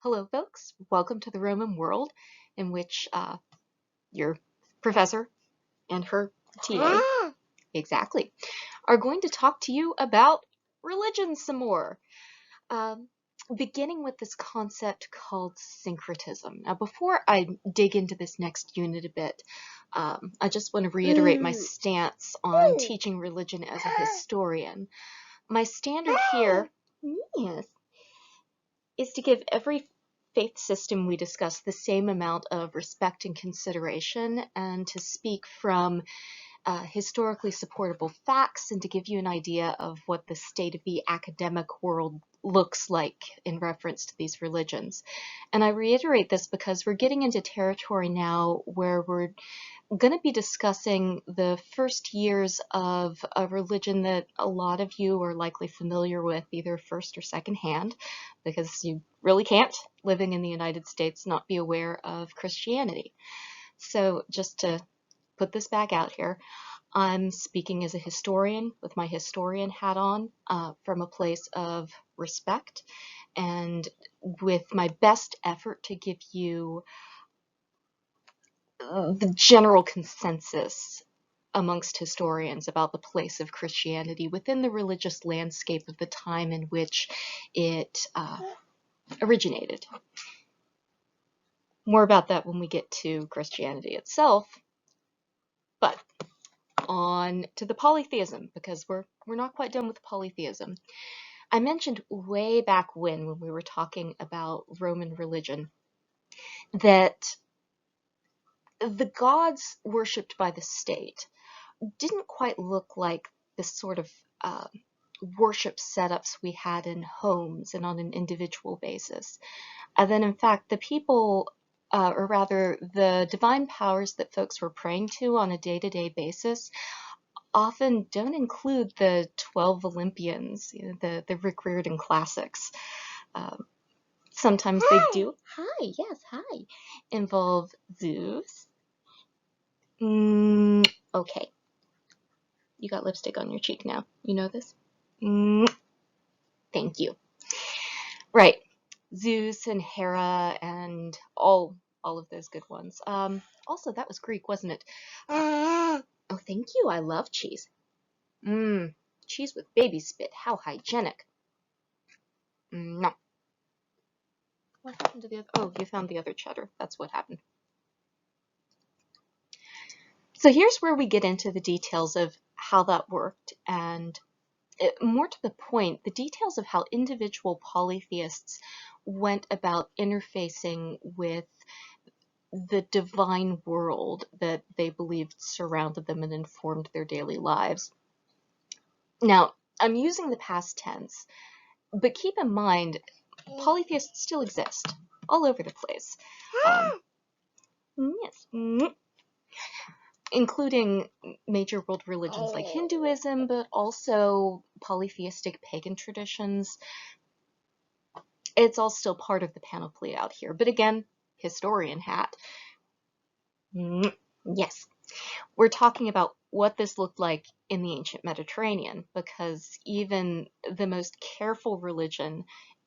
Hello, folks. Welcome to the Roman world, in which your professor and her TA, exactly, are going to talk to you about religion some more. Um, Beginning with this concept called syncretism. Now, before I dig into this next unit a bit, I just want to reiterate my stance on teaching religion as a historian. My standard here, yes, is to give every faith system we discuss the same amount of respect and consideration, and to speak from historically supportable facts, and to give you an idea of what the state of the academic world looks like in reference to these religions. And I reiterate this because we're getting into territory now where we're going to be discussing the first years of a religion that a lot of you are likely familiar with, either first or second hand, because you really can't, living in the United States, not be aware of Christianity. So just to put this back out here, I'm speaking as a historian with my historian hat on, from a place of respect and with my best effort to give you the general consensus amongst historians about the place of Christianity within the religious landscape of the time in which it originated. More about that when we get to Christianity itself, but on to the polytheism, because we're not quite done with polytheism. I mentioned way back when we were talking about Roman religion that the gods worshipped by the state didn't quite look like the sort of worship setups we had in homes and on an individual basis. And then, in fact, the people, or rather the divine powers that folks were praying to on a day-to-day basis, often don't include the 12 Olympians, the Rick Riordan classics. Sometimes they do. Hi, yes, hi. Involve Zeus. Okay. You got lipstick on your cheek now. You know this? Thank you. Right. Zeus and Hera and all of those good ones. Also, that was Greek, wasn't it? Oh, thank you. I love cheese. Cheese with baby spit. How hygienic. No. What happened to the other? Oh, you found the other cheddar. That's what happened. So here's where we get into the details of how that worked, and more to the point, the details of how individual polytheists went about interfacing with the divine world that they believed surrounded them and informed their daily lives. Now, I'm using the past tense, but keep in mind, polytheists still exist all over the place. Yes. Including major world religions like Hinduism, but also polytheistic pagan traditions. It's all still part of the panoply out here. But again, historian hat. Yes, we're talking about what this looked like in the ancient Mediterranean, because even the most careful religion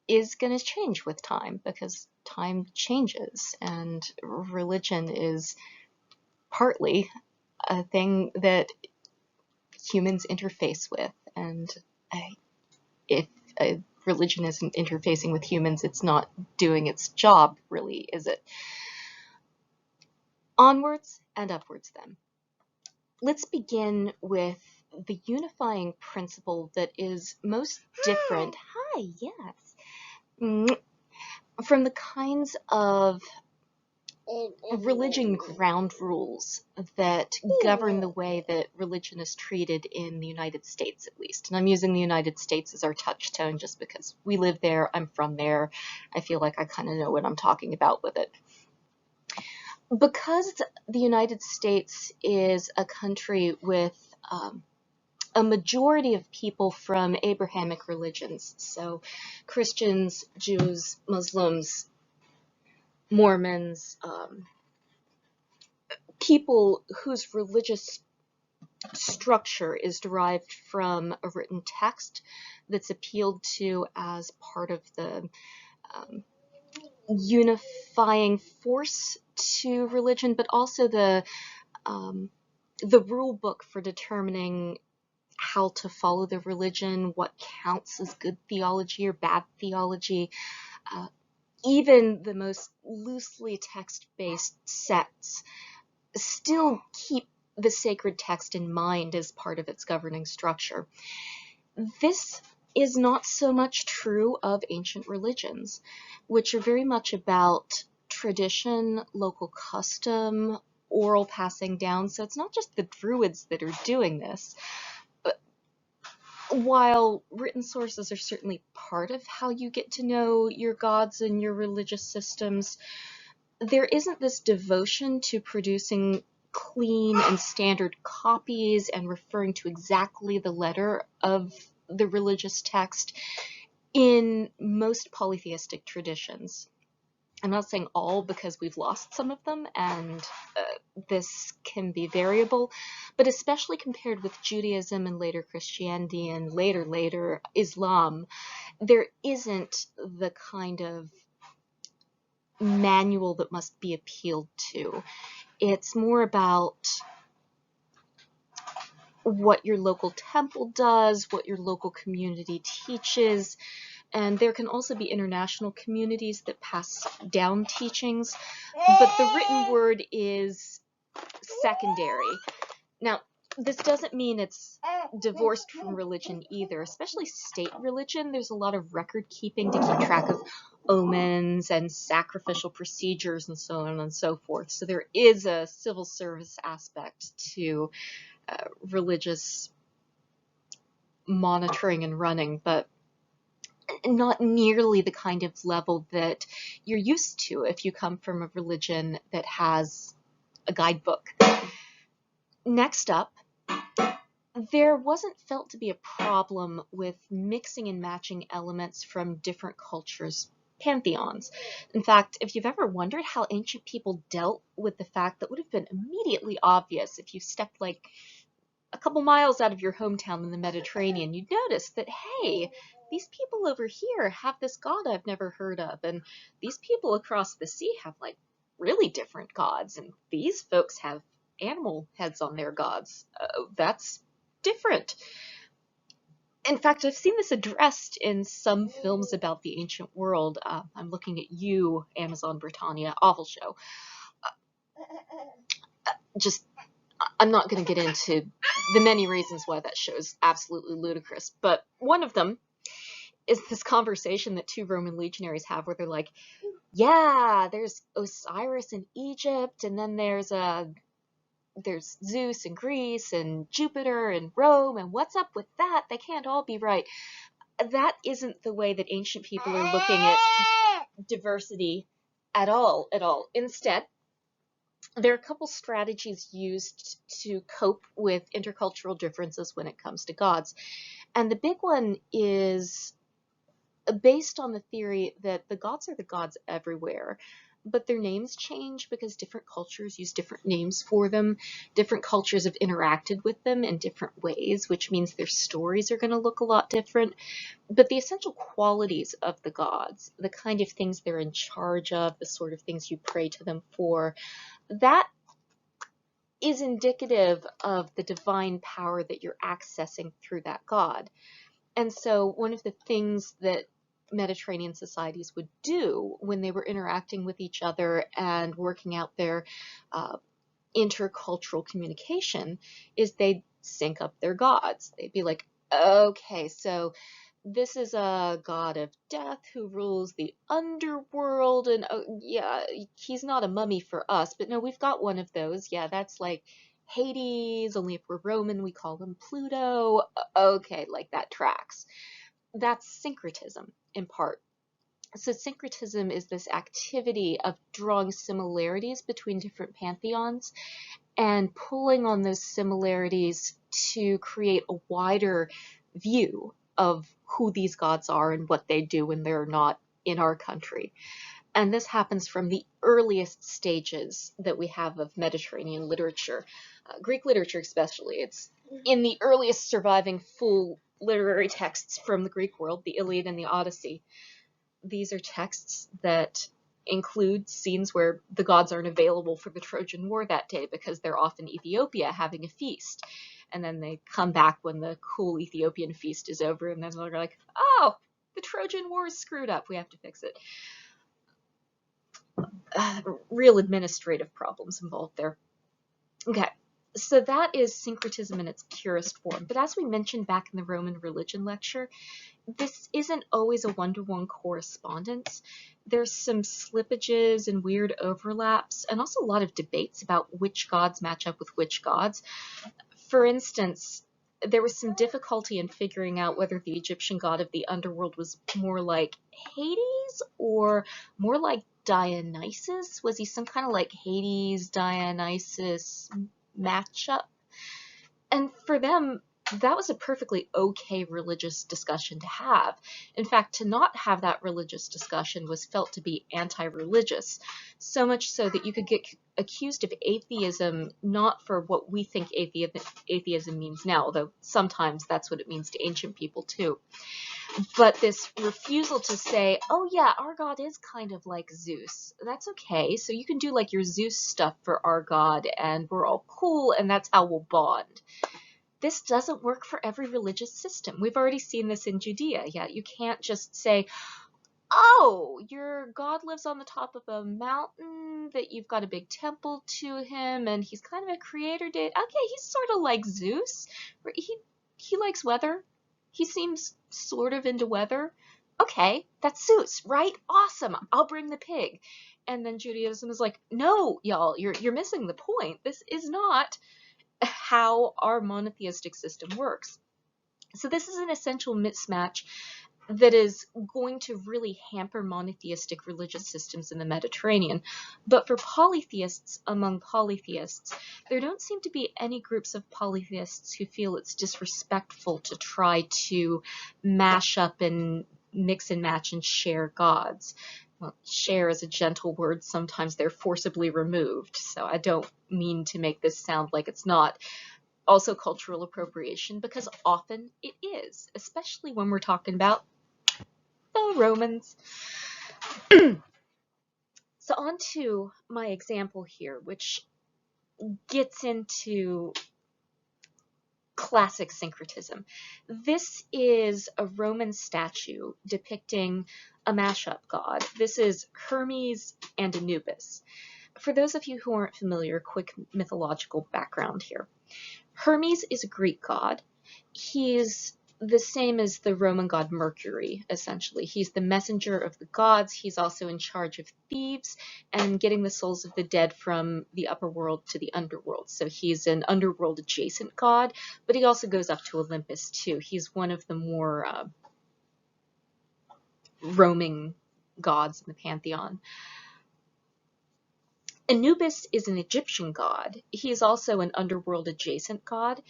is going to change with time, because time changes, and religion is partly a thing that humans interface with, and if a religion isn't interfacing with humans, it's not doing its job, really, is it? Onwards and upwards, then. Let's begin with the unifying principle that is most different. Hi, yes. From the kinds of religion ground rules that govern the way that religion is treated in the United States, at least. And I'm using the United States as our touchstone just because we live there, I'm from there. I feel like I kind of know what I'm talking about with it. Because the United States is a country with a majority of people from Abrahamic religions, so Christians, Jews, Muslims, Mormons, people whose religious structure is derived from a written text that's appealed to as part of the unifying force to religion, but also the rule book for determining how to follow the religion, what counts as good theology or bad theology. Even the most loosely text-based sects still keep the sacred text in mind as part of its governing structure. This is not so much true of ancient religions, which are very much about tradition, local custom, oral passing down. So it's not just the Druids that are doing this. But while written sources are certainly part of how you get to know your gods and your religious systems, there isn't this devotion to producing clean and standard copies and referring to exactly the letter of the religious text in most polytheistic traditions. I'm not saying all, because we've lost some of them, and this can be variable, but especially compared with Judaism and later Christianity and later Islam, there isn't the kind of manual that must be appealed to. It's more about what your local temple does, what your local community teaches, and there can also be international communities that pass down teachings, but the written word is secondary. Now, this doesn't mean it's divorced from religion either, especially state religion. There's a lot of record keeping to keep track of omens and sacrificial procedures and so on and so forth. So there is a civil service aspect to religious monitoring and running, but not nearly the kind of level that you're used to if you come from a religion that has a guidebook. Next up, there wasn't felt to be a problem with mixing and matching elements from different cultures' pantheons. In fact, if you've ever wondered how ancient people dealt with the fact that would have been immediately obvious if you stepped like a couple miles out of your hometown in the Mediterranean, you'd notice that, hey, these people over here have this god I've never heard of, and these people across the sea have like really different gods, and these folks have animal heads on their gods. That's different. In fact, I've seen this addressed in some films about the ancient world. I'm looking at you, Amazon Britannia, awful show. I'm not going to get into the many reasons why that show is absolutely ludicrous, but one of them is this conversation that two Roman legionaries have where they're like, yeah, there's Osiris in Egypt, and then there's Zeus in Greece, and Jupiter in Rome, and what's up with that? They can't all be right. That isn't the way that ancient people are looking at diversity at all. Instead, there are a couple strategies used to cope with intercultural differences when it comes to gods. And the big one is based on the theory that the gods are the gods everywhere, but their names change because different cultures use different names for them. Different cultures have interacted with them in different ways, which means their stories are going to look a lot different. But the essential qualities of the gods, the kind of things they're in charge of, the sort of things you pray to them for, that is indicative of the divine power that you're accessing through that god. And so one of the things that Mediterranean societies would do when they were interacting with each other and working out their intercultural communication is they'd sync up their gods. They'd be like, okay, so this is a god of death who rules the underworld, and oh, yeah, he's not a mummy for us, but no, we've got one of those. Yeah, that's like Hades, only if we're Roman, we call him Pluto. Okay, like that tracks. That's syncretism in part. So syncretism is this activity of drawing similarities between different pantheons and pulling on those similarities to create a wider view of who these gods are and what they do when they're not in our country. And this happens from the earliest stages that we have of Mediterranean literature, Greek literature especially. It's in the earliest surviving full literary texts from the Greek world, the Iliad and the Odyssey. These are texts that include scenes where the gods aren't available for the Trojan War that day because they're off in Ethiopia having a feast. And then they come back when the cool Ethiopian feast is over, and then they're like, oh, the Trojan War is screwed up. We have to fix it. Real administrative problems involved there. Okay, so that is syncretism in its purest form. But as we mentioned back in the Roman religion lecture, this isn't always a one-to-one correspondence. There's some slippages and weird overlaps, and also a lot of debates about which gods match up with which gods. For instance, there was some difficulty in figuring out whether the Egyptian god of the underworld was more like Hades or more like Dionysus. Was he some kind of like Hades, Dionysus matchup? And for them, that was a perfectly okay religious discussion to have. In fact, to not have that religious discussion was felt to be anti-religious, so much so that you could get accused of atheism, not for what we think atheism means now, though sometimes that's what it means to ancient people too, but this refusal to say, oh yeah, our god is kind of like Zeus. That's okay, so you can do like your Zeus stuff for our god, and we're all cool, and that's how we'll bond. This doesn't work for every religious system. We've already seen this in Judea. Yeah, you can't just say, oh, your god lives on the top of a mountain, that you've got a big temple to him, and he's kind of a creator deity. Okay, he's sort of like Zeus. He likes weather. He seems sort of into weather. Okay, that's Zeus, right? Awesome. I'll bring the pig. And then Judaism is like, no, y'all, you're missing the point. This is not how our monotheistic system works. So this is an essential mismatch that is going to really hamper monotheistic religious systems in the Mediterranean. But for polytheists among polytheists, there don't seem to be any groups of polytheists who feel it's disrespectful to try to mash up and mix and match and share gods. Well, share is a gentle word. Sometimes they're forcibly removed. So I don't mean to make this sound like it's not also cultural appropriation, because often it is, especially when we're talking about the Romans. So on to my example here, which gets into classic syncretism. This is a Roman statue depicting a mashup god. This is Hermes and Anubis. For those of you who aren't familiar, quick mythological background here. Hermes is a Greek god. He's the same as the Roman god Mercury, essentially. He's the messenger of the gods. He's also in charge of thieves and getting the souls of the dead from the upper world to the underworld. So he's an underworld adjacent god, but he also goes up to Olympus too. He's one of the more roaming gods in the pantheon. Anubis is an Egyptian god. He is also an underworld adjacent god,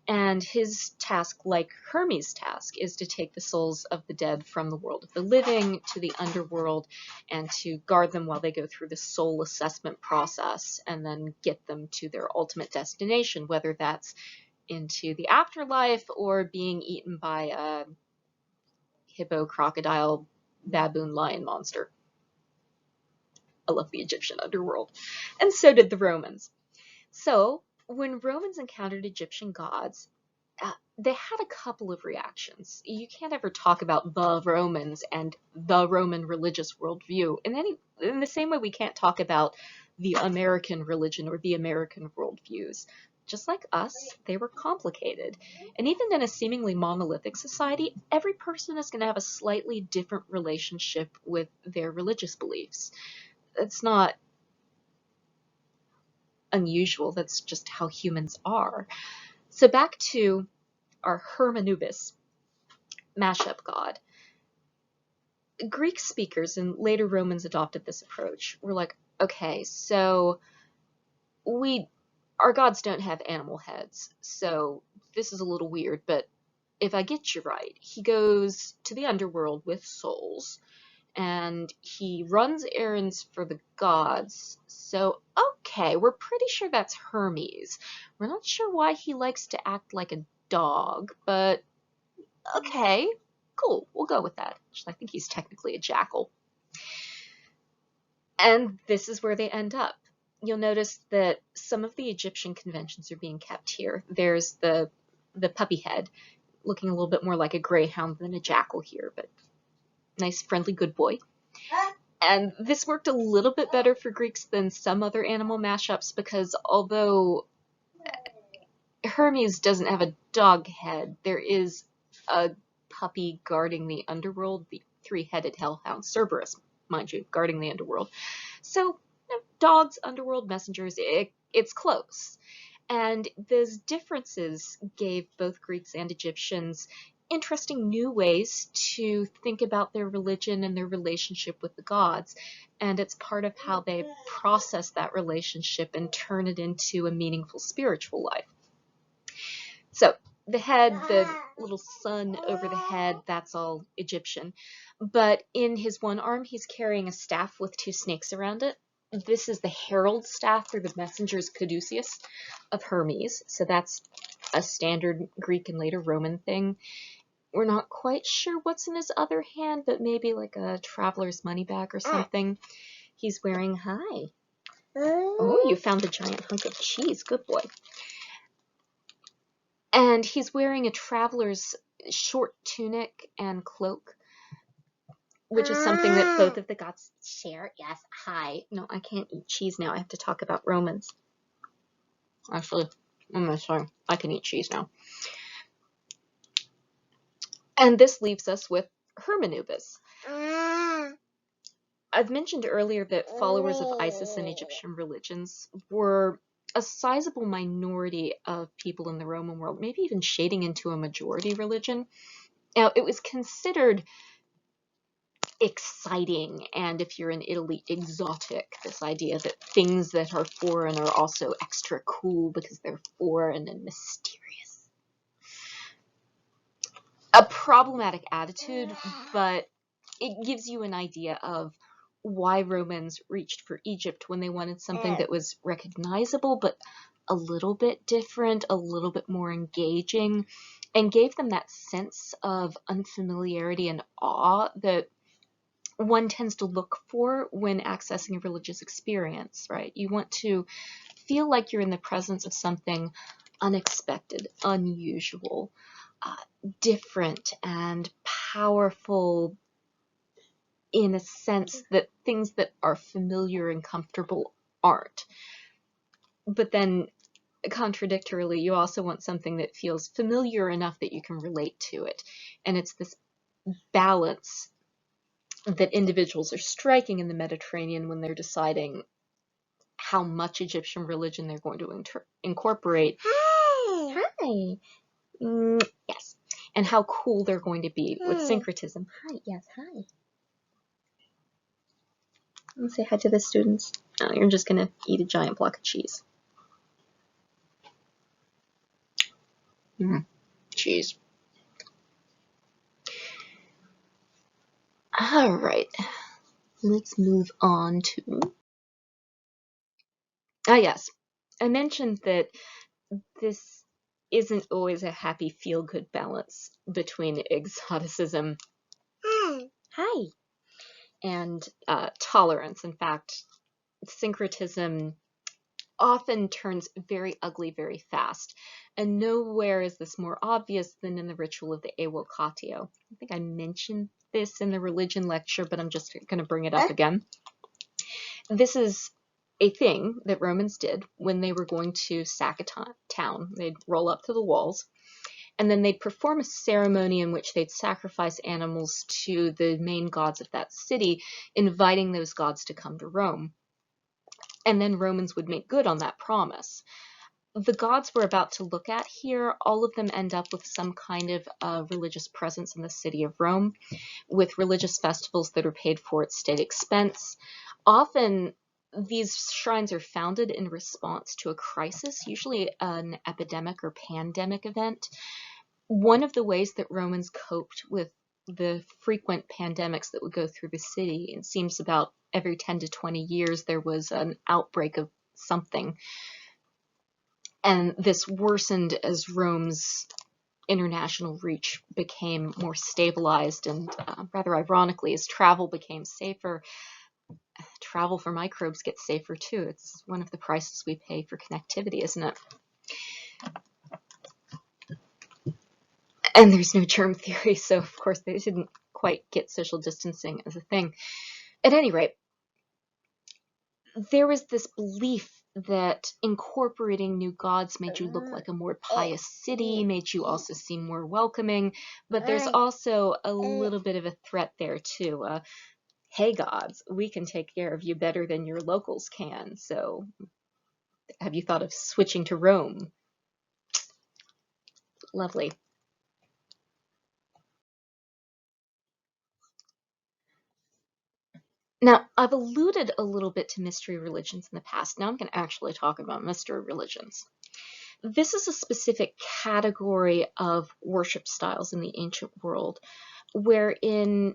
and his task, like Hermes' task, is to take the souls of the dead from the world of the living to the underworld and to guard them while they go through the soul assessment process and then get them to their ultimate destination, whether that's into the afterlife or being eaten by a hippo, crocodile, baboon, lion monster. I love the Egyptian underworld. And so did the Romans. So when Romans encountered Egyptian gods, they had a couple of reactions. You can't ever talk about the Romans and the Roman religious worldview in the same way we can't talk about the American religion or the American worldviews. Just like us, they were complicated. And even in a seemingly monolithic society, every person is going to have a slightly different relationship with their religious beliefs. It's not unusual. That's just how humans are. So back to our Hermanubis, mashup god. Greek speakers and later Romans adopted this approach. We're like, okay, so our gods don't have animal heads, so this is a little weird, but if I get you right, he goes to the underworld with souls, and he runs errands for the gods. So, okay, we're pretty sure that's Hermes. We're not sure why he likes to act like a dog, but okay, cool, we'll go with that. I think he's technically a jackal. And this is where they end up. You'll notice that some of the Egyptian conventions are being kept here. There's the puppy head, looking a little bit more like a greyhound than a jackal here, but nice, friendly, good boy. And this worked a little bit better for Greeks than some other animal mashups, because although Hermes doesn't have a dog head, there is a puppy guarding the underworld, the three-headed hellhound, Cerberus, mind you, guarding the underworld. So, dogs, underworld messengers, it's close. And those differences gave both Greeks and Egyptians interesting new ways to think about their religion and their relationship with the gods. And it's part of how they process that relationship and turn it into a meaningful spiritual life. So the head, the little sun over the head, that's all Egyptian. But in his one arm, he's carrying a staff with two snakes around it. This is the herald staff, or the messenger's caduceus of Hermes. So that's a standard Greek and later Roman thing. We're not quite sure what's in his other hand, but maybe like a traveler's money bag or something. He's wearing, hi. Oh, you found a giant hunk of cheese. Good boy. And he's wearing a traveler's short tunic and cloak, which is something that both of the gods share. Yes, hi. No, I can't eat cheese now. I have to talk about Romans. Actually, I'm sorry. I can eat cheese now. And this leaves us with Hermes and Anubis. I've mentioned earlier that followers of Isis in Egyptian religions were a sizable minority of people in the Roman world, maybe even shading into a majority religion. Now, it was considered exciting, and if you're in Italy, exotic, this idea that things that are foreign are also extra cool because they're foreign and mysterious. A problematic attitude, but it gives you an idea of why Romans reached for Egypt when they wanted something that was recognizable, but a little bit different, a little bit more engaging, and gave them that sense of unfamiliarity and awe that one tends to look for when accessing a religious experience, right? You want to feel like you're in the presence of something unexpected, unusual, different, and powerful, in a sense that things that are familiar and comfortable aren't. But then, contradictorily, you also want something that feels familiar enough that you can relate to it. And it's this balance that individuals are striking in the Mediterranean when they're deciding how much Egyptian religion they're going to incorporate. Hi! Hi! Yes. And how cool they're going to be with syncretism. Hi, yes, hi. Let's say hi to the students. No, you're just going to eat a giant block of cheese. Cheese. All right. Let's move on to... yes. I mentioned that this isn't always a happy feel-good balance between exoticism hi, and tolerance. In fact, syncretism often turns very ugly very fast, and nowhere is this more obvious than in the ritual of the Evocatio. I think I mentioned this in the religion lecture, but I'm just going to bring it up again. This is a thing that Romans did when they were going to sack a town. They'd roll up to the walls, and then they'd perform a ceremony in which they'd sacrifice animals to the main gods of that city, inviting those gods to come to Rome. And then Romans would make good on that promise. The gods we're about to look at here, all of them end up with some kind of religious presence in the city of Rome, with religious festivals that are paid for at state expense. Often, these shrines are founded in response to a crisis, usually an epidemic or pandemic event. One of the ways that Romans coped with the frequent pandemics that would go through the city, it seems about every 10 to 20 years there was an outbreak of something. And this worsened as Rome's international reach became more stabilized, and rather ironically, as travel became safer, travel for microbes gets safer too. It's one of the prices we pay for connectivity, isn't it? And there's no germ theory, so of course they didn't quite get social distancing as a thing. At any rate, there was this belief that incorporating new gods made you look like a more pious city, made you also seem more welcoming, but there's also a little bit of a threat there too. Hey gods, we can take care of you better than your locals can, so have you thought of switching to Rome? Lovely. Now, I've alluded a little bit to mystery religions in the past. Now I'm going to actually talk about mystery religions. This is a specific category of worship styles in the ancient world, wherein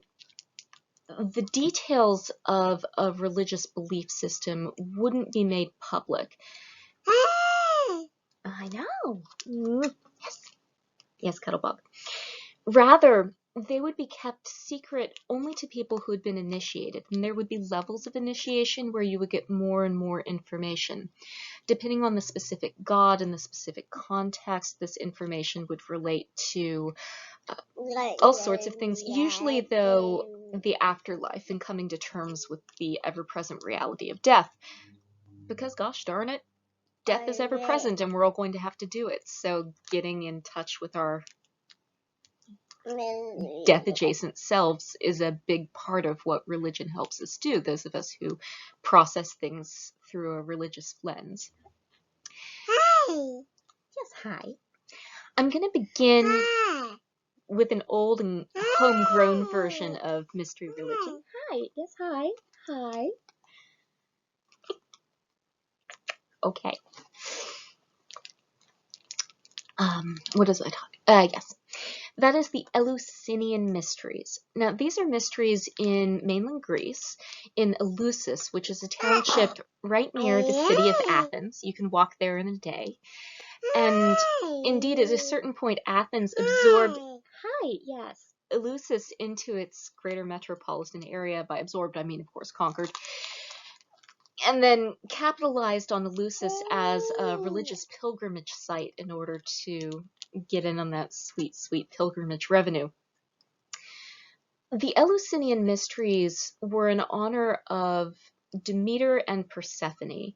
the details of a religious belief system wouldn't be made public. I know. Yes. Yes, Cuddlebug. Rather, they would be kept secret only to people who had been initiated, and there would be levels of initiation where you would get more and more information. Depending on the specific god and the specific context, this information would relate to all sorts of things, usually, though, the afterlife and coming to terms with the ever-present reality of death. Because, gosh darn it, death is ever-present, and we're all going to have to do it. So getting in touch with our death-adjacent selves is a big part of what religion helps us do, those of us who process things through a religious lens. Hi! Yes, hi. I'm going to begin with an old and homegrown version of mystery religion. Hi. Yes, hi. Hi. Okay. What is I talking? Yes. That is the Eleusinian Mysteries. Now, these are mysteries in mainland Greece, in Eleusis, which is a township right near the city of Athens. You can walk there in a day. And indeed, at a certain point, Athens absorbed... Hi, yes. Eleusis into its greater metropolitan area. By absorbed, I mean, of course, conquered. And then capitalized on Eleusis as a religious pilgrimage site in order to get in on that sweet, sweet pilgrimage revenue. The Eleusinian Mysteries were in honor of Demeter and Persephone.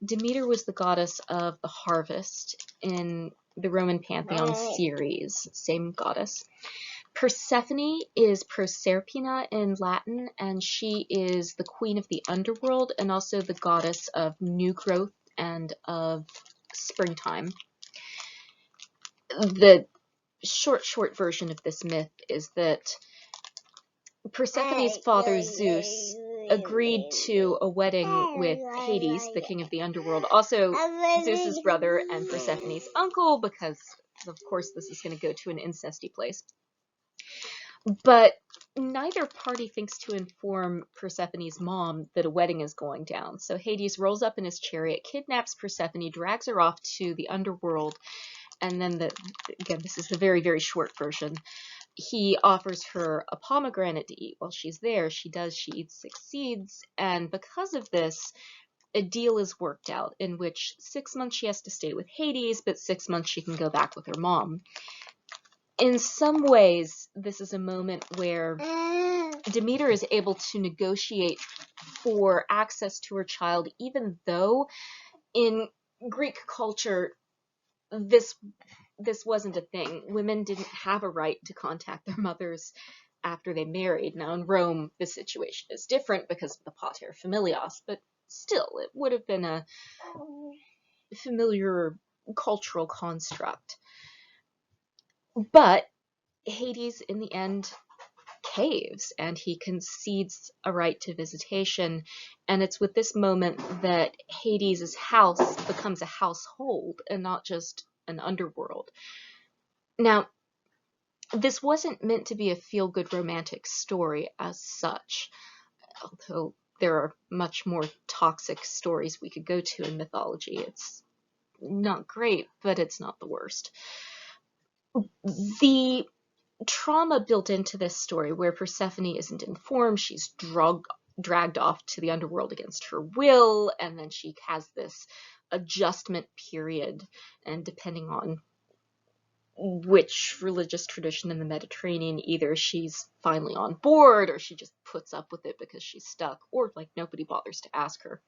Demeter was the goddess of the harvest in the Roman pantheon Ceres, same goddess. Persephone is Proserpina in Latin, and she is the queen of the underworld and also the goddess of new growth and of springtime. The short version of this myth is that Persephone's father Zeus agreed to a wedding with Hades, the king of the underworld, also Zeus's brother and Persephone's uncle, because of course this is going to go to an incesty place. But neither party thinks to inform Persephone's mom that a wedding is going down. So Hades rolls up in his chariot, kidnaps Persephone, drags her off to the underworld, and then, again, this is the very, very short version, he offers her a pomegranate to eat while she's there. She does. She eats 6 seeds, and because of this, a deal is worked out in which 6 months she has to stay with Hades, but 6 months she can go back with her mom. In some ways, this is a moment where Demeter is able to negotiate for access to her child, even though in Greek culture, this wasn't a thing. Women didn't have a right to contact their mothers after they married. Now, in Rome, the situation is different because of the pater familias, but still, it would have been a familiar cultural construct. But Hades, in the end, caves, and he concedes a right to visitation, and it's with this moment that Hades' house becomes a household and not just an underworld. Now, this wasn't meant to be a feel-good romantic story as such, although there are much more toxic stories we could go to in mythology. It's not great, but it's not the worst. The trauma built into this story, where Persephone isn't informed, she's drugged dragged off to the underworld against her will, and then she has this adjustment period, and depending on which religious tradition in the Mediterranean, either she's finally on board or she just puts up with it because she's stuck, or like nobody bothers to ask her.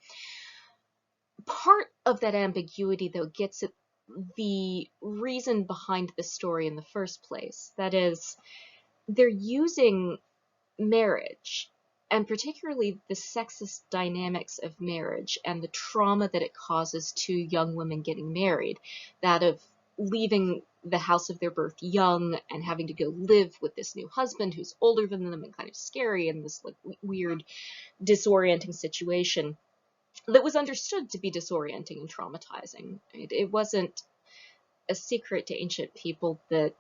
Part of that ambiguity, though, gets at the reason behind the story in the first place. That is, they're using marriage, and particularly the sexist dynamics of marriage and the trauma that it causes to young women getting married, that of leaving the house of their birth young and having to go live with this new husband who's older than them and kind of scary, and this like weird disorienting situation that was understood to be disorienting and traumatizing. It wasn't a secret to ancient people that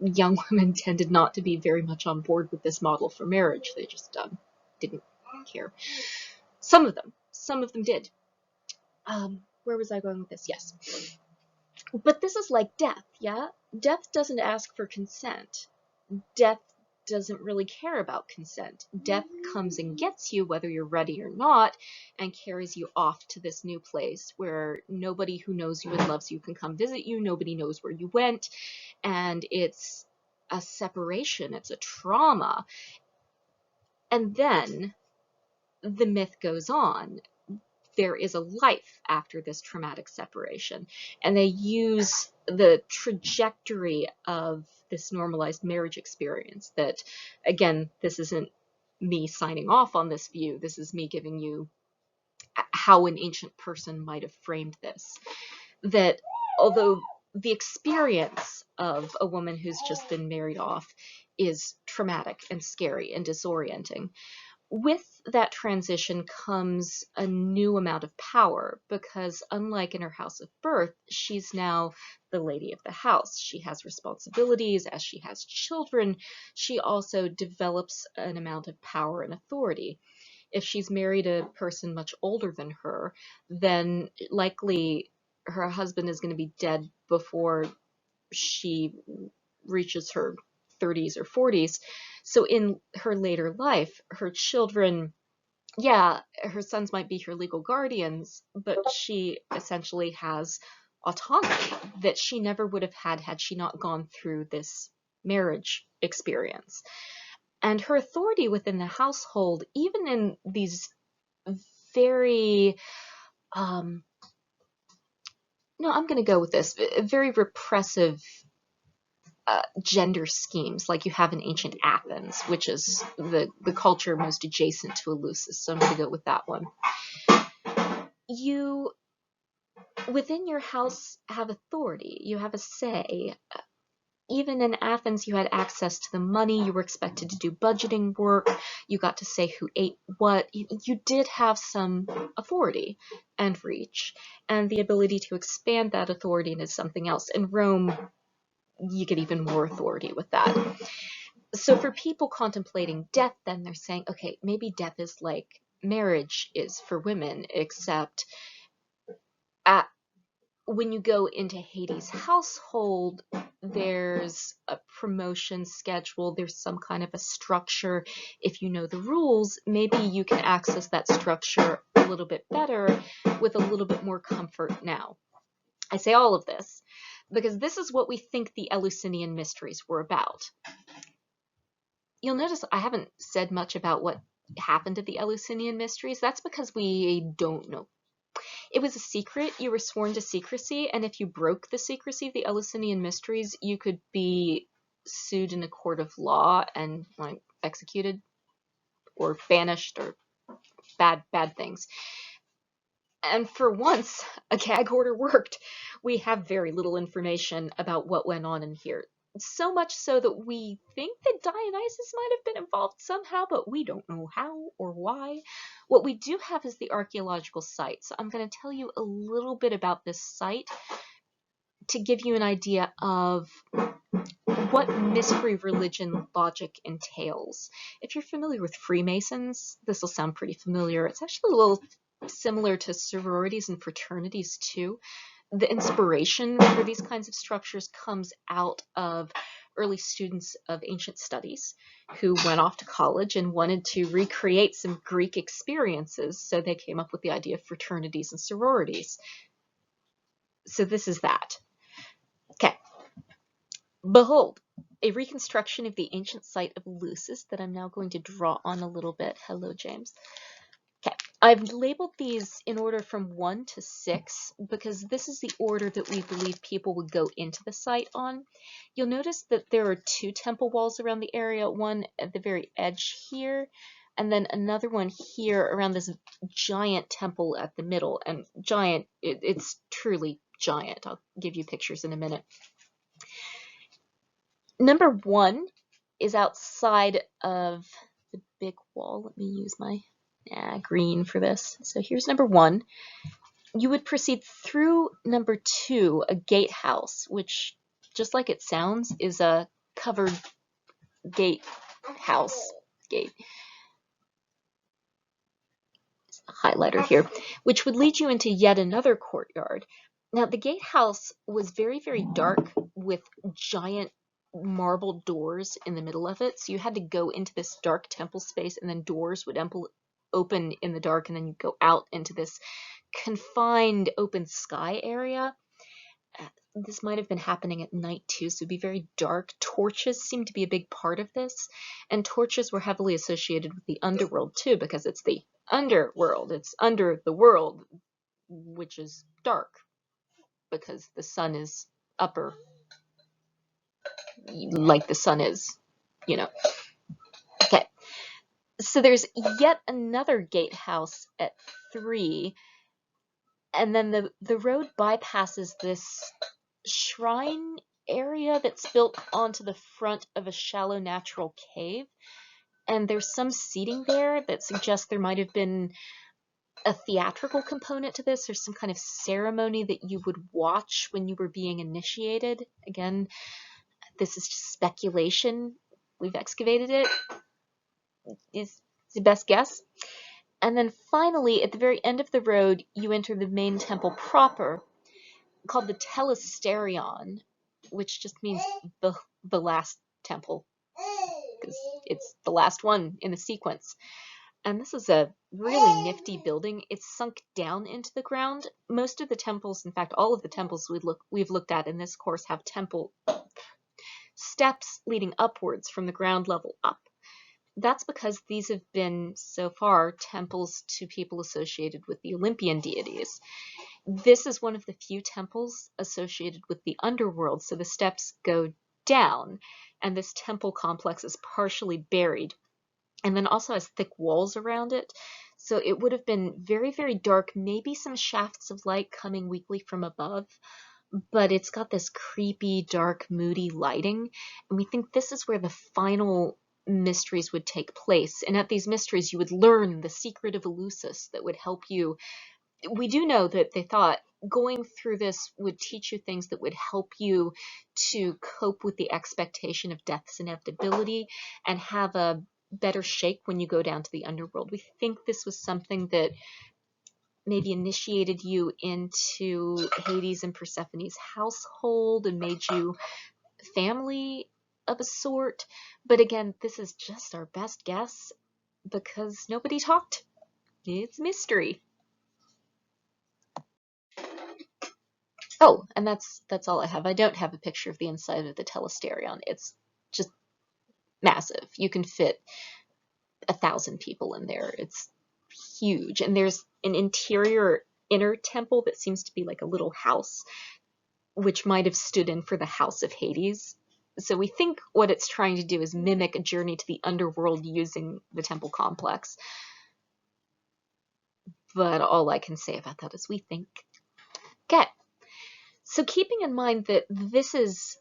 young women tended not to be very much on board with this model for marriage. They just didn't care. Some of them did. Where was I going with this? Yes. But this is like death, yeah? Death doesn't ask for consent. Death doesn't really care about consent. Death comes and gets you, whether you're ready or not, and carries you off to this new place where nobody who knows you and loves you can come visit you. Nobody knows where you went. And it's a separation. It's a trauma. And then the myth goes on. There is a life after this traumatic separation. And they use the trajectory of this normalized marriage experience that, again, this isn't me signing off on this view. This is me giving you how an ancient person might have framed this. That although the experience of a woman who's just been married off is traumatic and scary and disorienting, with that transition comes a new amount of power, because unlike in her house of birth, she's now the lady of the house. She has responsibilities. As she has children, she also develops an amount of power and authority. If she's married a person much older than her, then likely her husband is going to be dead before she reaches her 30s or 40s. So in her later life, her children, yeah, her sons might be her legal guardians, but she essentially has autonomy that she never would have had she not gone through this marriage experience. And her authority within the household, even in these very, I'm going to go with this, very repressive gender schemes like you have in ancient Athens, which is the culture most adjacent to Eleusis, so I'm going to go with that one. You, within your house, have authority. You have a say. Even in Athens, you had access to the money. You were expected to do budgeting work. You got to say who ate what. You did have some authority and reach, and the ability to expand that authority into something else. In Rome, you get even more authority with that. So for people contemplating death, then they're saying, okay, maybe death is like marriage is for women, except when you go into Hades' household, there's a promotion schedule, there's some kind of a structure. If you know the rules, maybe you can access that structure a little bit better with a little bit more comfort now. I say all of this because this is what we think the Eleusinian mysteries were about. You'll notice I haven't said much about what happened to the Eleusinian mysteries. That's because we don't know. It was a secret. You were sworn to secrecy, and if you broke the secrecy of the Eleusinian mysteries, you could be sued in a court of law and like executed or banished or bad things. And for once, a gag order worked. We have very little information about what went on in here. So much so that we think that Dionysus might have been involved somehow, but we don't know how or why. What we do have is the archaeological site. So I'm going to tell you a little bit about this site to give you an idea of what mystery religion logic entails. If you're familiar with Freemasons, this will sound pretty familiar. It's actually a little similar to sororities and fraternities too. The inspiration for these kinds of structures comes out of early students of ancient studies who went off to college and wanted to recreate some Greek experiences, so they came up with the idea of fraternities and sororities. So this is that. Okay. Behold, a reconstruction of the ancient site of Eleusis that I'm now going to draw on a little bit. Hello, James. Okay, I've labeled these in order from 1 to 6 because this is the order that we believe people would go into the site on. You'll notice that there are 2 temple walls around the area, one at the very edge here, and then another one here around this giant temple at the middle. And giant, it's truly giant. I'll give you pictures in a minute. Number 1 is outside of the big wall. Let me use my green for this. So here's number 1. You would proceed through number 2, a gatehouse, which, just like it sounds, is a covered gatehouse. Gate. A highlighter here, which would lead you into yet another courtyard. Now, the gatehouse was very, very dark with giant marble doors in the middle of it. So you had to go into this dark temple space, and then doors would open in the dark, and then you go out into this confined open sky area. This might have been happening at night too, so it'd be very dark. Torches seem to be a big part of this, and torches were heavily associated with the underworld too, because it's the underworld. It's under the world, which is dark, because the sun is upper, like the sun is, you know. Okay, so there's yet another gatehouse at 3, and then the road bypasses this shrine area that's built onto the front of a shallow natural cave, and there's some seating there that suggests there might have been a theatrical component to this. There's some kind of ceremony that you would watch when you were being initiated. Again, this is just speculation. We've excavated it. Is the best guess. And then finally, at the very end of the road, you enter the main temple proper, called the telesterion, which just means the last temple, because it's the last one in the sequence. And this is a really nifty building. It's sunk down into the ground. Most of the temples, in fact, all of the temples we've looked at in this course, have temple steps leading upwards from the ground level up. That's because these have been, so far, temples to people associated with the Olympian deities. This is one of the few temples associated with the underworld, so the steps go down, and this temple complex is partially buried, and then also has thick walls around it. So it would have been very, very dark, maybe some shafts of light coming weakly from above, but it's got this creepy, dark, moody lighting, and we think this is where the final mysteries would take place. And at these mysteries, you would learn the secret of Eleusis that would help you. We do know that they thought going through this would teach you things that would help you to cope with the expectation of death's inevitability and have a better shake when you go down to the underworld. We think this was something that maybe initiated you into Hades and Persephone's household and made you family of a sort. But again, this is just our best guess because nobody talked. It's mystery. Oh, and that's all I have. I don't have a picture of the inside of the telesterion. It's just massive. You can fit 1,000 people in there. It's huge. And there's an interior inner temple that seems to be like a little house, which might have stood in for the House of Hades. So we think what it's trying to do is mimic a journey to the underworld using the temple complex. But all I can say about that is we think. Okay. So keeping in mind that this is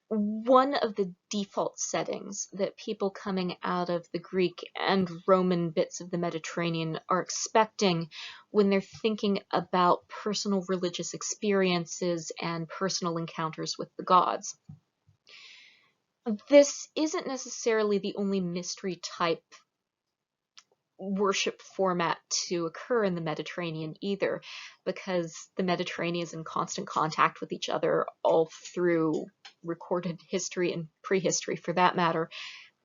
one of the default settings that people coming out of the Greek and Roman bits of the Mediterranean are expecting when they're thinking about personal religious experiences and personal encounters with the gods. This isn't necessarily the only mystery type worship format to occur in the Mediterranean either, because the Mediterranean is in constant contact with each other all through recorded history and prehistory for that matter.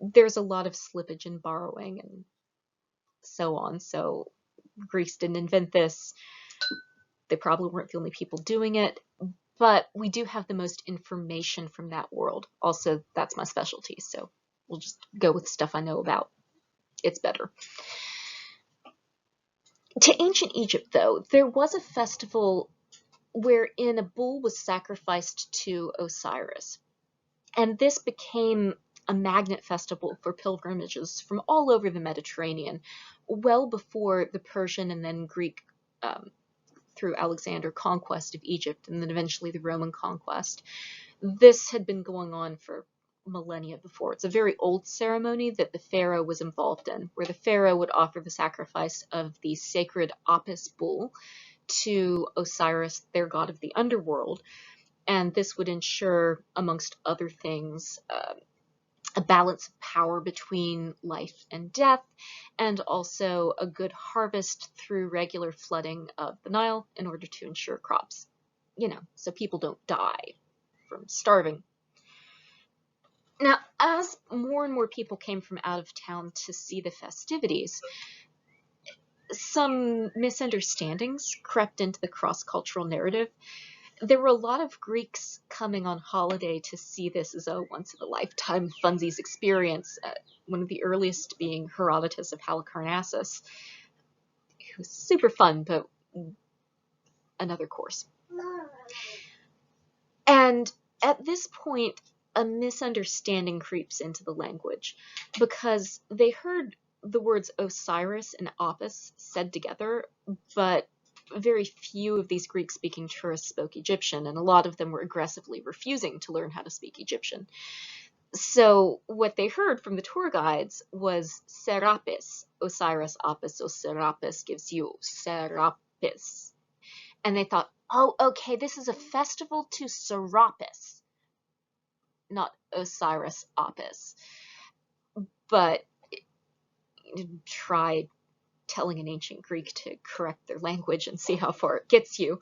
There's a lot of slippage and borrowing and so on. So Greeks didn't invent this. They probably weren't the only people doing it, but we do have the most information from that world. Also, that's my specialty, so we'll just go with stuff I know about. It's better. To ancient Egypt, though, there was a festival wherein a bull was sacrificed to Osiris. And this became a magnet festival for pilgrimages from all over the Mediterranean, well before the Persian and then Greek, through Alexander, conquest of Egypt, and then eventually the Roman conquest. This had been going on for millennia before. It's a very old ceremony that the pharaoh was involved in, where the pharaoh would offer the sacrifice of the sacred Apis bull to Osiris, their god of the underworld, and this would ensure, amongst other things, a balance of power between life and death, and also a good harvest through regular flooding of the Nile in order to ensure crops, so people don't die from starving. Now, as more and more people came from out of town to see the festivities, some misunderstandings crept into the cross-cultural narrative. There were a lot of Greeks coming on holiday to see this as a once-in-a-lifetime funsies experience, one of the earliest being Herodotus of Halicarnassus, who was super fun, but another course. And at this point, a misunderstanding creeps into the language, because they heard the words Osiris and Apis said together, but very few of these Greek-speaking tourists spoke Egyptian, and a lot of them were aggressively refusing to learn how to speak Egyptian. So what they heard from the tour guides was Serapis. Osiris, Apis, so Serapis gives you Serapis. And they thought, oh, okay, this is a festival to Serapis, not Osiris, Apis. But try telling an ancient Greek to correct their language and see how far it gets you.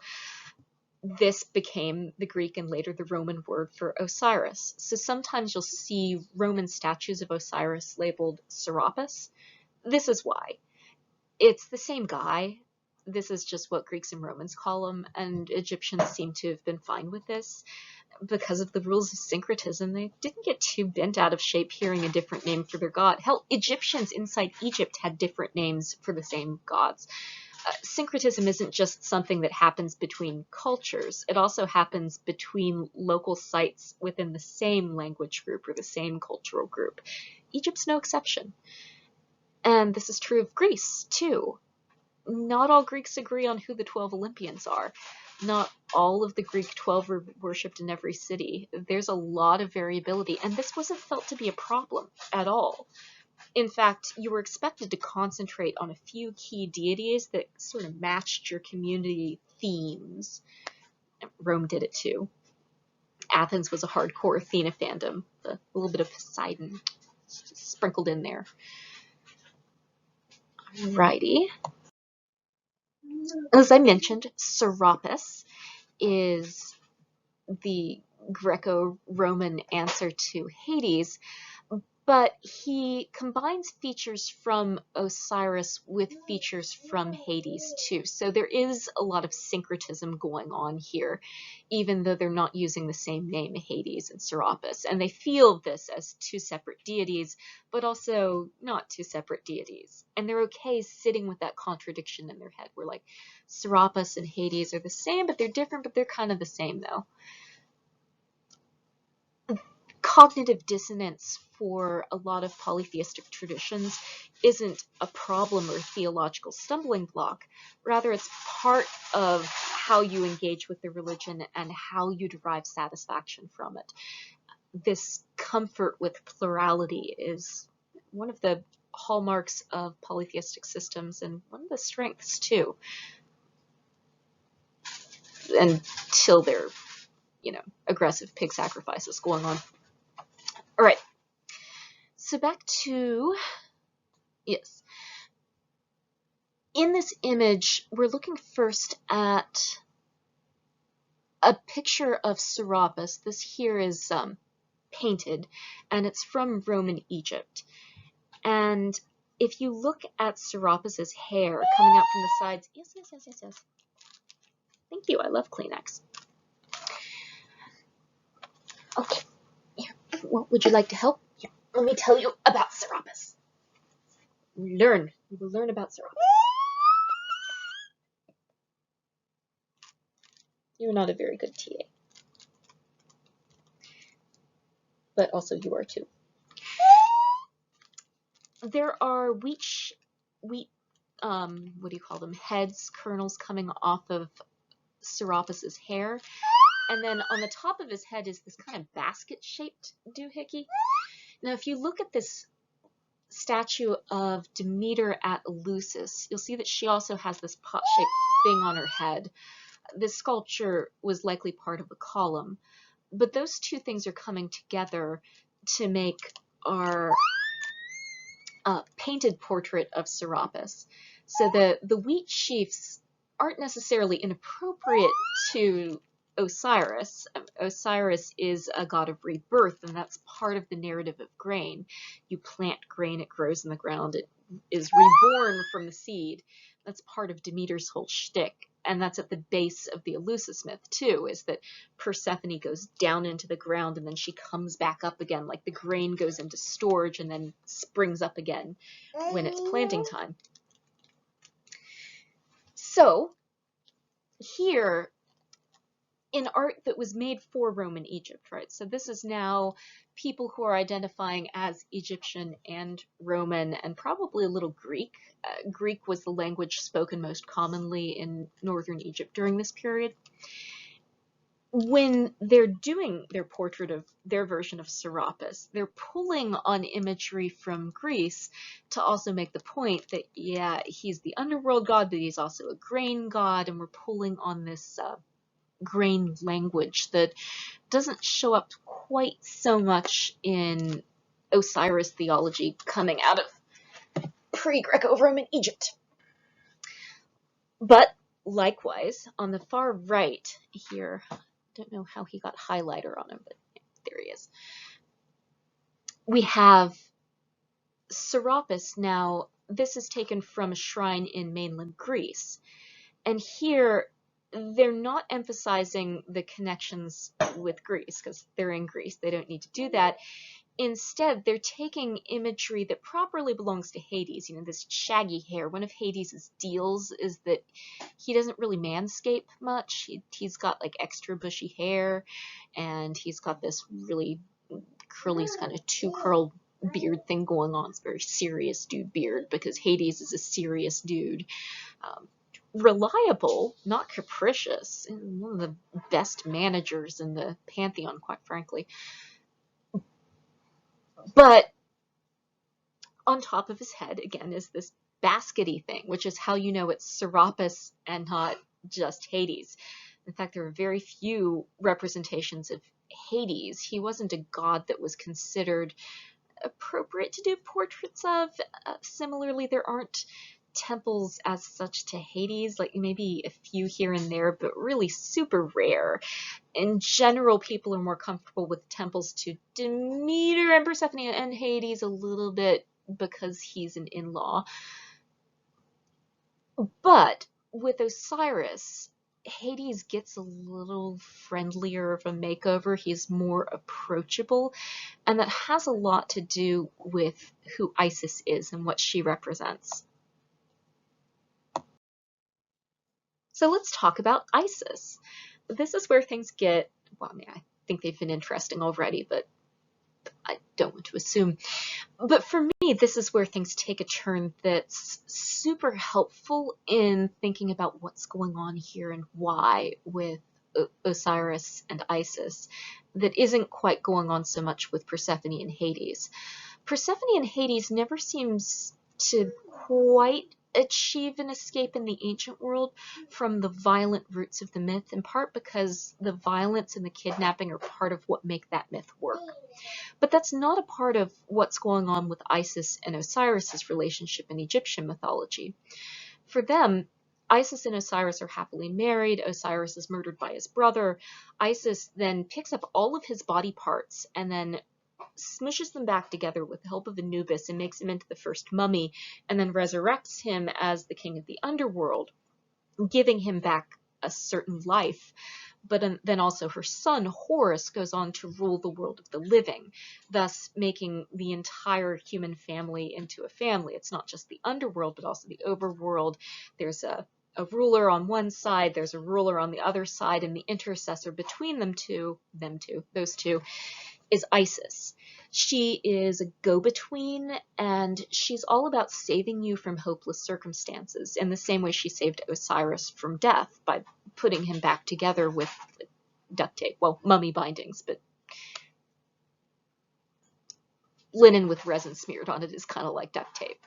This became the Greek and later the Roman word for Osiris. So sometimes you'll see Roman statues of Osiris labeled Serapis. This is why. It's the same guy. This is just what Greeks and Romans call him, and Egyptians seem to have been fine with this. Because of the rules of syncretism, they didn't get too bent out of shape hearing a different name for their god. Hell, Egyptians inside Egypt had different names for the same gods. Syncretism isn't just something that happens between cultures. It also happens between local sites within the same language group or the same cultural group. Egypt's no exception. And this is true of Greece, too. Not all Greeks agree on who the 12 Olympians are. Not all of the Greek 12 were worshipped in every city. There's a lot of variability, and this wasn't felt to be a problem at all. In fact, you were expected to concentrate on a few key deities that sort of matched your community themes. Rome did it too. Athens was a hardcore Athena fandom, a little bit of Poseidon sprinkled in there. Alrighty. As I mentioned, Serapis is the Greco-Roman answer to Hades, but he combines features from Osiris with features from Hades too. So there is a lot of syncretism going on here, even though they're not using the same name, Hades and Serapis. And they feel this as two separate deities, but also not two separate deities. And they're okay sitting with that contradiction in their head. We're like, Serapis and Hades are the same, but they're different, but they're kind of the same though. Cognitive dissonance for a lot of polytheistic traditions isn't a problem or theological stumbling block. Rather, it's part of how you engage with the religion and how you derive satisfaction from it. This comfort with plurality is one of the hallmarks of polytheistic systems and one of the strengths too. Until there are, aggressive pig sacrifices going on. All right, so back to, yes, this image, we're looking first at a picture of Serapis. This here is painted, and it's from Roman Egypt. And if you look at Serapis's hair coming out from the sides, yes. Thank you, I love Kleenex. Okay, here, well, would you like to help? Here, let me tell you about Serapis. We will learn about Serapis. You're not a very good TA. But also you are too. There are what do you call them? Heads, kernels coming off of Serapis's hair. And then on the top of his head is this kind of basket-shaped doohickey. Now, if you look at this statue of Demeter at Eleusis, you'll see that she also has this pot-shaped thing on her head. This sculpture was likely part of a column. But those two things are coming together to make our painted portrait of Serapis. So the wheat sheaths aren't necessarily inappropriate to Osiris. Osiris is a god of rebirth, and that's part of the narrative of grain. You plant grain, it grows in the ground, it is reborn from the seed. That's part of Demeter's whole shtick. And that's at the base of the Eleusis myth, too, is that Persephone goes down into the ground and then she comes back up again, like the grain goes into storage and then springs up again when it's planting time. So, here, in art that was made for Roman Egypt, right? So this is now people who are identifying as Egyptian and Roman and probably a little Greek. Greek was the language spoken most commonly in northern Egypt during this period. When they're doing their portrait of their version of Serapis, they're pulling on imagery from Greece to also make the point that, yeah, he's the underworld god, but he's also a grain god, and we're pulling on this grain language that doesn't show up quite so much in Osiris theology coming out of pre-Greco-Roman Egypt. But likewise, on the far right here, I don't know how he got highlighter on him, but there he is. We have Serapis. Now, this is taken from a shrine in mainland Greece. And here, they're not emphasizing the connections with Greece because they're in Greece. They don't need to do that. Instead, they're taking imagery that properly belongs to Hades. You know, this shaggy hair. One of Hades' deals is that he doesn't really manscape much. He's got like extra bushy hair, and he's got this really curly kind of two-curl beard thing going on. It's a very serious dude beard because Hades is a serious dude. Reliable, not capricious, and one of the best managers in the pantheon, quite frankly. But on top of his head, again, is this baskety thing, which is how you know it's Serapis and not just Hades. In fact, there are very few representations of Hades. He wasn't a god that was considered appropriate to do portraits of. Similarly, there aren't temples as such to Hades, like maybe a few here and there, but really super rare. In general, people are more comfortable with temples to Demeter and Persephone and Hades a little bit because he's an in-law. But with Osiris, Hades gets a little friendlier of a makeover. He's more approachable, and that has a lot to do with who Isis is and what she represents. So let's talk about Isis. This is where things get, well, I mean, I think they've been interesting already, but I don't want to assume. But for me, this is where things take a turn that's super helpful in thinking about what's going on here and why with Osiris and Isis that isn't quite going on so much with Persephone and Hades. Persephone and Hades never seems to quite achieve an escape in the ancient world from the violent roots of the myth, in part because the violence and the kidnapping are part of what make that myth work. But that's not a part of what's going on with Isis and Osiris's relationship in Egyptian mythology. For them, Isis and Osiris are happily married. Osiris is murdered by his brother. Isis then picks up all of his body parts and then smushes them back together with the help of Anubis and makes him into the first mummy, and then resurrects him as the king of the underworld, giving him back a certain life. But then also her son, Horus, goes on to rule the world of the living, thus making the entire human family into a family. It's not just the underworld, but also the overworld. There's a ruler on one side, there's a ruler on the other side, and the intercessor between those two, is Isis. She is a go-between, and she's all about saving you from hopeless circumstances, in the same way she saved Osiris from death by putting him back together with duct tape. Well, mummy bindings, but linen with resin smeared on it is kind of like duct tape.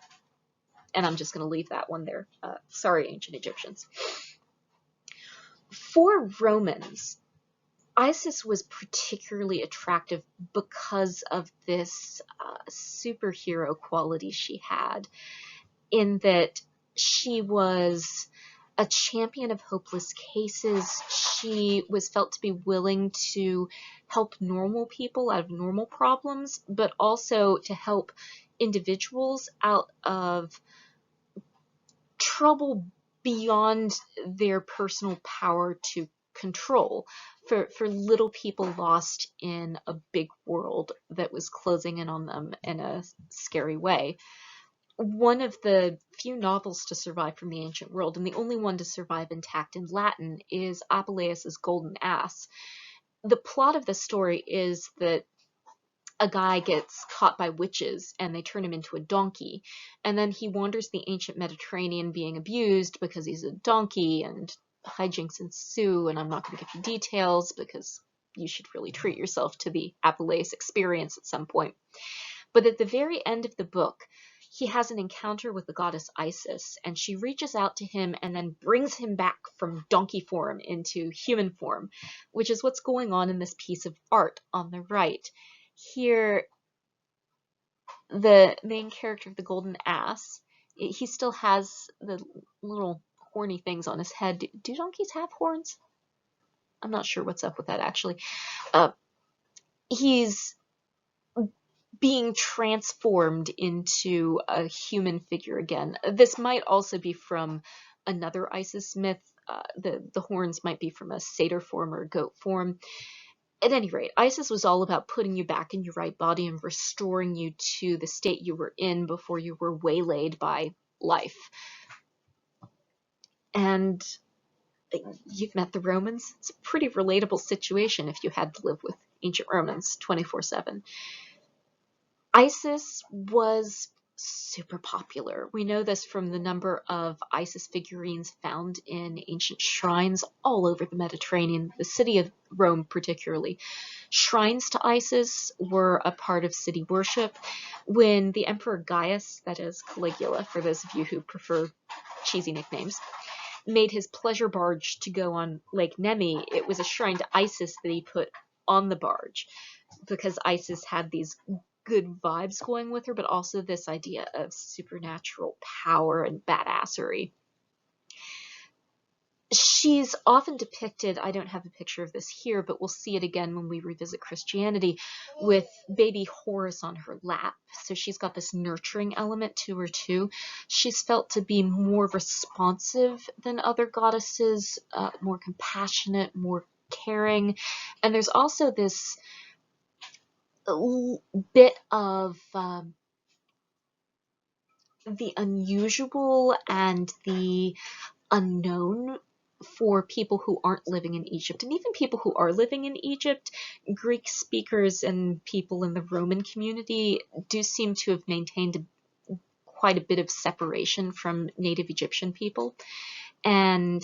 And I'm just going to leave that one there. Sorry, ancient Egyptians. For Romans, Isis was particularly attractive because of this superhero quality she had, in that she was a champion of hopeless cases. She was felt to be willing to help normal people out of normal problems, but also to help individuals out of trouble beyond their personal power to control, for little people lost in a big world that was closing in on them in a scary way. One of the few novels to survive from the ancient world, and the only one to survive intact in Latin, is Apuleius's Golden Ass. The plot of the story is that a guy gets caught by witches and they turn him into a donkey, and then he wanders the ancient Mediterranean being abused because he's a donkey, and hijinks ensue, and I'm not going to give you details because you should really treat yourself to the Apuleius experience at some point. But at the very end of the book, he has an encounter with the goddess Isis, and she reaches out to him and then brings him back from donkey form into human form, which is what's going on in this piece of art on the right. Here, the main character of the Golden Ass, he still has the little horny things on his head. Do donkeys have horns? I'm not sure what's up with that, actually. He's being transformed into a human figure again. This might also be from another Isis myth. The horns might be from a satyr form or a goat form. At any rate, Isis was all about putting you back in your right body and restoring you to the state you were in before you were waylaid by life. And you've met the Romans. It's a pretty relatable situation if you had to live with ancient Romans 24/7. Isis was super popular. We know this from the number of Isis figurines found in ancient shrines all over the Mediterranean, the city of Rome particularly. Shrines to Isis were a part of city worship. When the Emperor Gaius, that is Caligula, for those of you who prefer cheesy nicknames, made his pleasure barge to go on Lake Nemi, it was a shrine to Isis that he put on the barge, because Isis had these good vibes going with her, but also this idea of supernatural power and badassery. She's often depicted, I don't have a picture of this here, but we'll see it again when we revisit Christianity, with baby Horus on her lap. So she's got this nurturing element to her too. She's felt to be more responsive than other goddesses, more compassionate, more caring. And there's also this bit of the unusual and the unknown for people who aren't living in Egypt. And even people who are living in Egypt, Greek speakers and people in the Roman community do seem to have maintained quite a bit of separation from native Egyptian people. And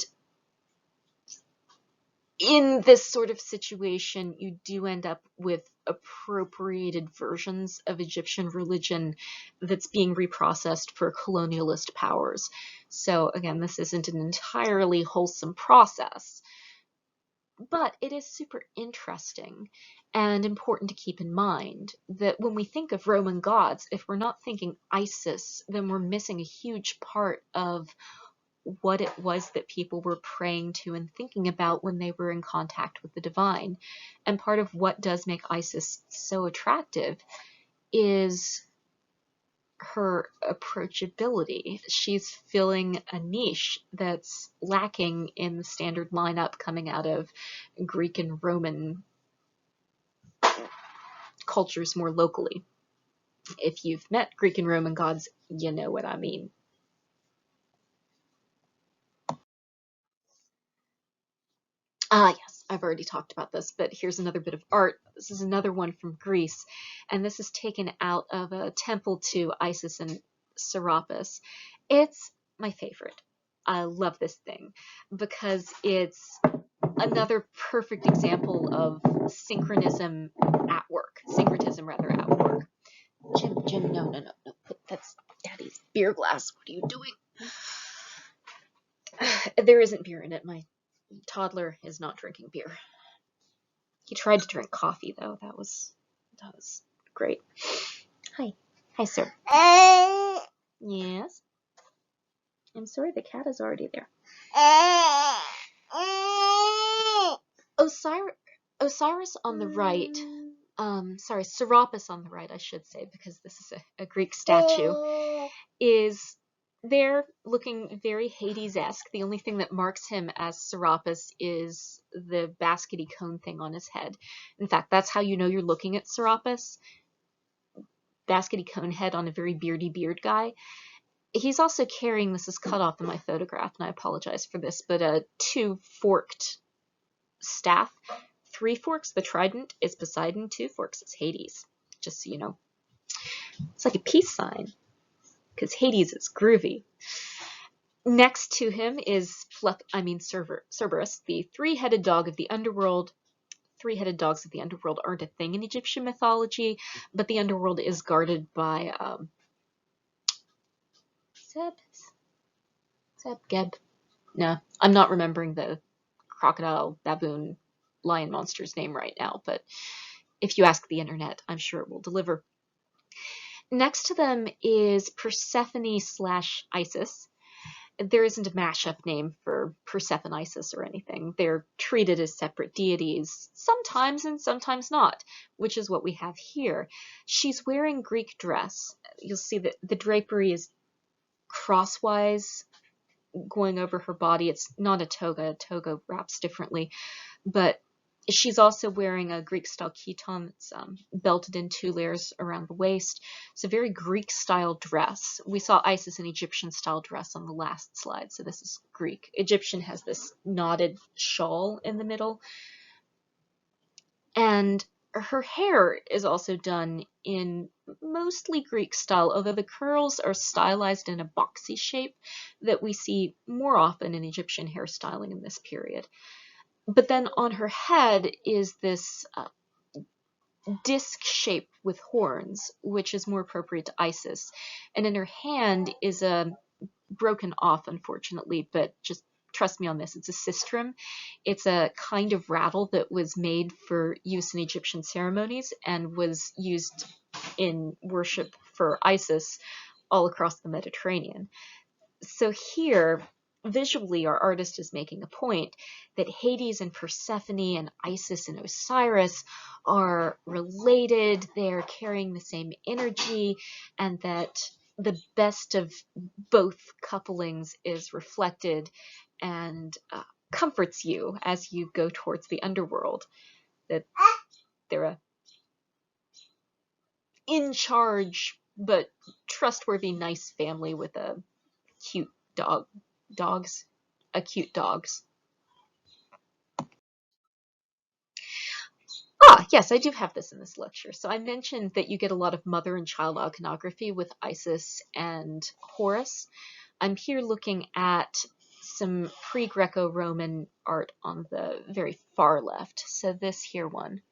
in this sort of situation, you do end up with appropriated versions of Egyptian religion that's being reprocessed for colonialist powers. So again, this isn't an entirely wholesome process, but it is super interesting and important to keep in mind that when we think of Roman gods, if we're not thinking Isis, then we're missing a huge part of what it was that people were praying to and thinking about when they were in contact with the divine. And part of what does make Isis so attractive is her approachability. She's filling a niche that's lacking in the standard lineup coming out of Greek and Roman cultures more locally. If you've met Greek and Roman gods, you know what I mean. Yes, I've already talked about this, but here's another bit of art. This is another one from Greece, and this is taken out of a temple to Isis and Serapis. It's my favorite. I love this thing because it's another perfect example of syncretism at work. Syncretism, rather, at work. Jim, no. That's Daddy's beer glass. What are you doing? There isn't beer in it. My toddler is not drinking beer. He tried to drink coffee, though. That was great. Hi, sir. Yes? I'm sorry, the cat is already there. Osiris on the right, Serapis on the right, I should say, because this is a Greek statue, is there looking very Hades-esque. The only thing that marks him as Serapis is the baskety cone thing on his head. In fact, that's how you know you're looking at Serapis. Baskety cone head on a very beardy beard guy. He's also carrying, this is cut off in my photograph, and I apologize for this, but a two-forked staff. 3 forks, the trident, is Poseidon. 2 forks is Hades. Just so you know. It's like a peace sign, because Hades is groovy. Next to him is Cerberus, the 3-headed dog of the underworld. 3-headed dogs of the underworld aren't a thing in Egyptian mythology, but the underworld is guarded by Geb. No, I'm not remembering the crocodile, baboon, lion monster's name right now, but if you ask the internet, I'm sure it will deliver. Next to them is Persephone/Isis. There isn't a mashup name for Persephone Isis or anything. They're treated as separate deities, sometimes and sometimes not, which is what we have here. She's wearing Greek dress. You'll see that the drapery is crosswise going over her body. It's not a toga. A toga wraps differently, but she's also wearing a Greek-style chiton that's belted in 2 layers around the waist. It's a very Greek-style dress. We saw Isis in Egyptian-style dress on the last slide, so this is Greek. Egyptian has this knotted shawl in the middle. And her hair is also done in mostly Greek style, although the curls are stylized in a boxy shape that we see more often in Egyptian hairstyling in this period. But then on her head is this disc shape with horns, which is more appropriate to Isis. And in her hand is a broken off, unfortunately, but just trust me on this, it's a sistrum. It's a kind of rattle that was made for use in Egyptian ceremonies and was used in worship for Isis all across the Mediterranean. So here, visually, our artist is making a point that Hades and Persephone and Isis and Osiris are related, they're carrying the same energy, and that the best of both couplings is reflected and comforts you as you go towards the underworld. That they're a in charge but trustworthy, nice family with a cute dogs. Yes, I do have this in this lecture. So I mentioned that you get a lot of mother and child iconography with Isis and Horus. I'm here looking at some pre-Greco-Roman art on the very far left. So this here one.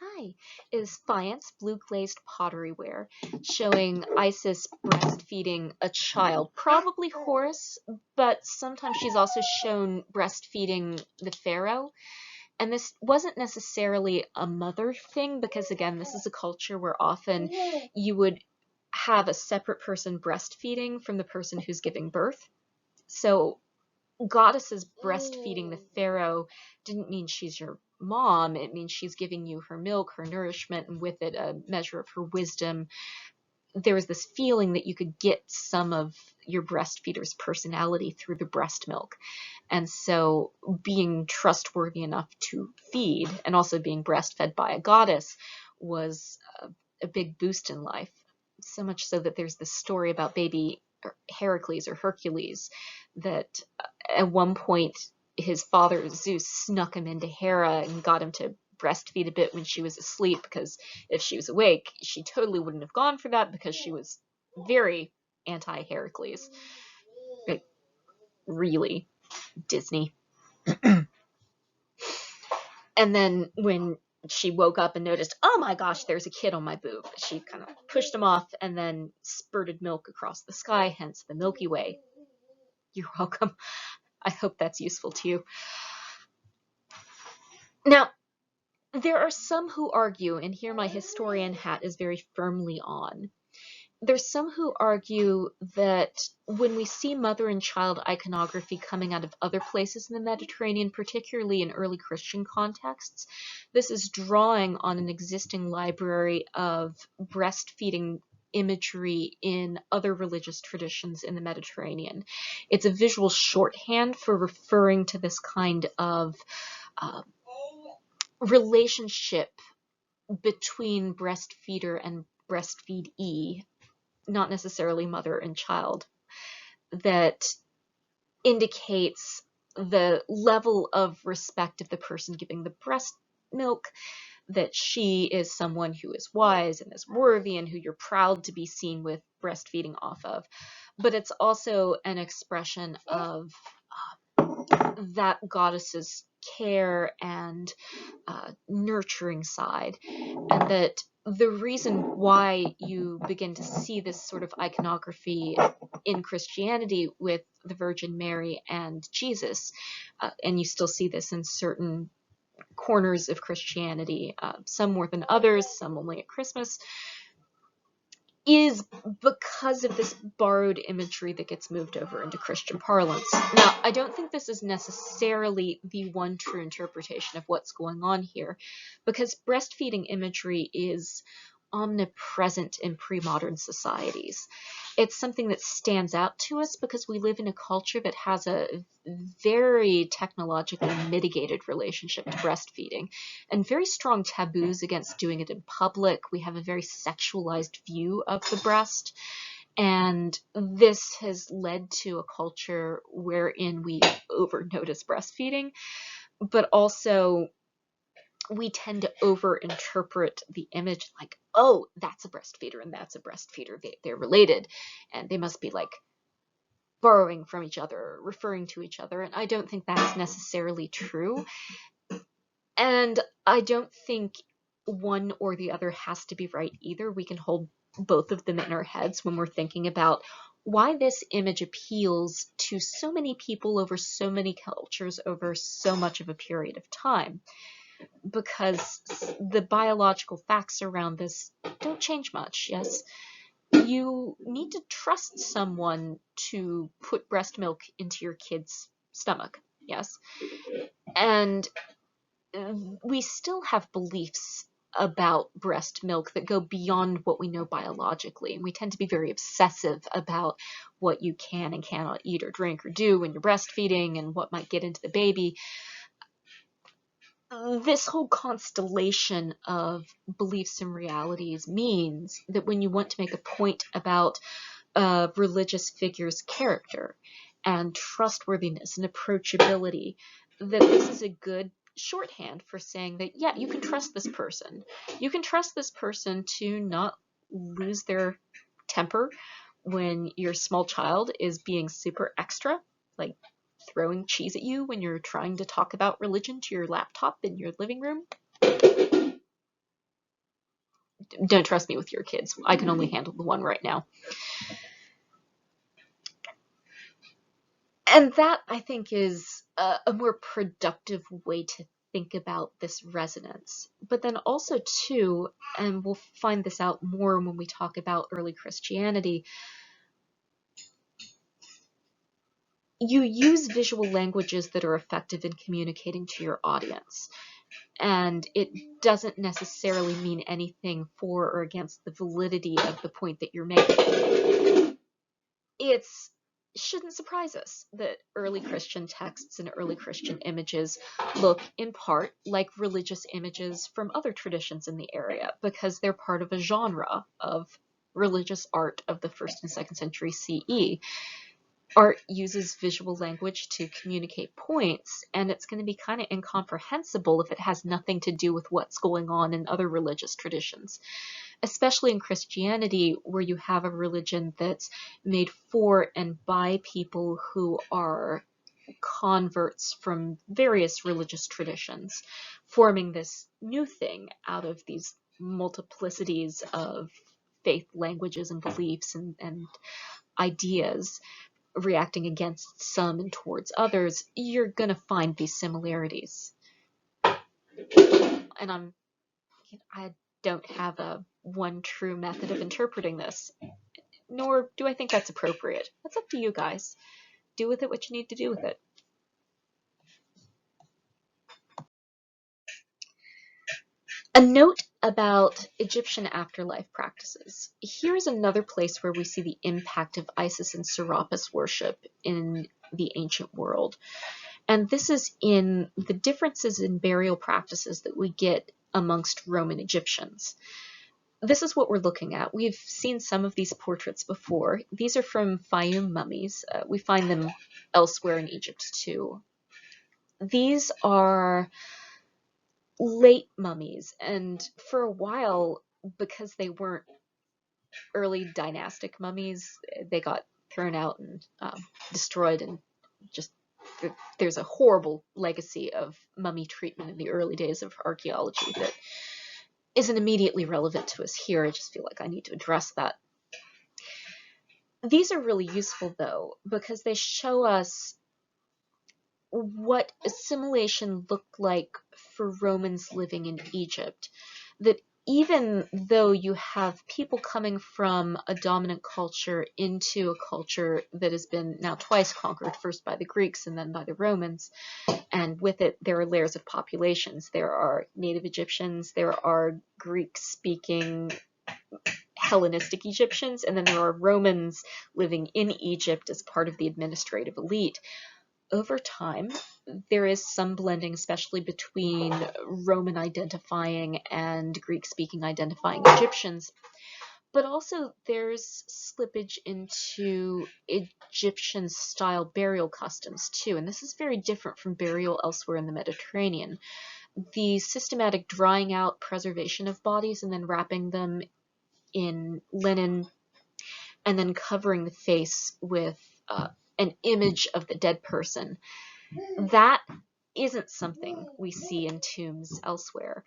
Hi, is faience, blue glazed pottery ware, showing Isis breastfeeding a child, probably Horus, but sometimes she's also shown breastfeeding the pharaoh. And this wasn't necessarily a mother thing, because again, this is a culture where often you would have a separate person breastfeeding from the person who's giving birth. So goddesses breastfeeding the pharaoh didn't mean she's your mom. It means she's giving you her milk, her nourishment, and with it a measure of her wisdom. There was this feeling that you could get some of your breastfeeder's personality through the breast milk. And so being trustworthy enough to feed and also being breastfed by a goddess was a big boost in life. So much so that there's this story about baby Heracles or Hercules that at one point his father Zeus snuck him into Hera and got him to breastfeed a bit when she was asleep, because if she was awake, she totally wouldn't have gone for that because she was very anti-Heracles. Like, really Disney. And then when she woke up and noticed, oh my gosh, there's a kid on my boob, she kind of pushed him off and then spurted milk across the sky, hence the Milky Way. You're welcome. I hope that's useful to you. Now, there are some who argue, and here my historian hat is very firmly on, there's some who argue that when we see mother and child iconography coming out of other places in the Mediterranean, particularly in early Christian contexts, this is drawing on an existing library of breastfeeding imagery in other religious traditions in the Mediterranean. It's a visual shorthand for referring to this kind of relationship between breastfeeder and breastfeedee, not necessarily mother and child, that indicates the level of respect of the person giving the breast milk, that she is someone who is wise and is worthy and who you're proud to be seen with breastfeeding off of. But it's also an expression of that goddess's care and nurturing side, and that the reason why you begin to see this sort of iconography in Christianity with the Virgin Mary and Jesus, and you still see this in certain corners of Christianity, some more than others, some only at Christmas, is because of this borrowed imagery that gets moved over into Christian parlance. Now, I don't think this is necessarily the one true interpretation of what's going on here, because breastfeeding imagery is omnipresent in pre-modern societies. It's something that stands out to us because we live in a culture that has a very technologically mitigated relationship to breastfeeding and very strong taboos against doing it in public. We have a very sexualized view of the breast, and this has led to a culture wherein we over-notice breastfeeding, but also we tend to over-interpret the image like, oh, that's a breastfeeder and that's a breastfeeder. They're related and they must be like borrowing from each other, referring to each other. And I don't think that's necessarily true. And I don't think one or the other has to be right either. We can hold both of them in our heads when we're thinking about why this image appeals to so many people over so many cultures over so much of a period of time. Because the biological facts around this don't change much, yes? You need to trust someone to put breast milk into your kid's stomach, yes? And we still have beliefs about breast milk that go beyond what we know biologically. And we tend to be very obsessive about what you can and cannot eat or drink or do when you're breastfeeding and what might get into the baby. This whole constellation of beliefs and realities means that when you want to make a point about a religious figure's character and trustworthiness and approachability, that this is a good shorthand for saying that, yeah, you can trust this person. You can trust this person to not lose their temper when your small child is being super extra, like throwing cheese at you when you're trying to talk about religion to your laptop in your living room. Don't trust me with your kids. I can only handle the one right now. And that, I think, is a more productive way to think about this resonance. But then also too, and we'll find this out more when we talk about early Christianity, you use visual languages that are effective in communicating to your audience. And it doesn't necessarily mean anything for or against the validity of the point that you're making. It shouldn't surprise us that early Christian texts and early Christian images look in part like religious images from other traditions in the area, because they're part of a genre of religious art of the 1st and 2nd century CE. Art uses visual language to communicate points, and it's going to be kind of incomprehensible if it has nothing to do with what's going on in other religious traditions, especially in Christianity, where you have a religion that's made for and by people who are converts from various religious traditions, forming this new thing out of these multiplicities of faith languages and beliefs and ideas, reacting against some and towards others. You're going to find these similarities. And I don't have a one true method of interpreting this, nor do I think that's appropriate. That's up to you guys. Do with it what you need to do with it. A note about Egyptian afterlife practices. Here's another place where we see the impact of Isis and Serapis worship in the ancient world. And this is in the differences in burial practices that we get amongst Roman Egyptians. This is what we're looking at. We've seen some of these portraits before. These are from Fayum mummies. We find them elsewhere in Egypt too. These are late mummies, and for a while, because they weren't early dynastic mummies, they got thrown out and destroyed, and just there's a horrible legacy of mummy treatment in the early days of archaeology that isn't immediately relevant to us here. I just feel like I need to address that. These are really useful though, because they show us what assimilation looked like for Romans living in Egypt. That even though you have people coming from a dominant culture into a culture that has been now twice conquered, first by the Greeks and then by the Romans, and with it there are layers of populations. There are native Egyptians, there are Greek-speaking Hellenistic Egyptians, and then there are Romans living in Egypt as part of the administrative elite. Over time, there is some blending, especially between Roman identifying and Greek-speaking identifying Egyptians, but also there's slippage into Egyptian-style burial customs too, and this is very different from burial elsewhere in the Mediterranean. The systematic drying out, preservation of bodies, and then wrapping them in linen, and then covering the face with an image of the dead person. That isn't something we see in tombs elsewhere.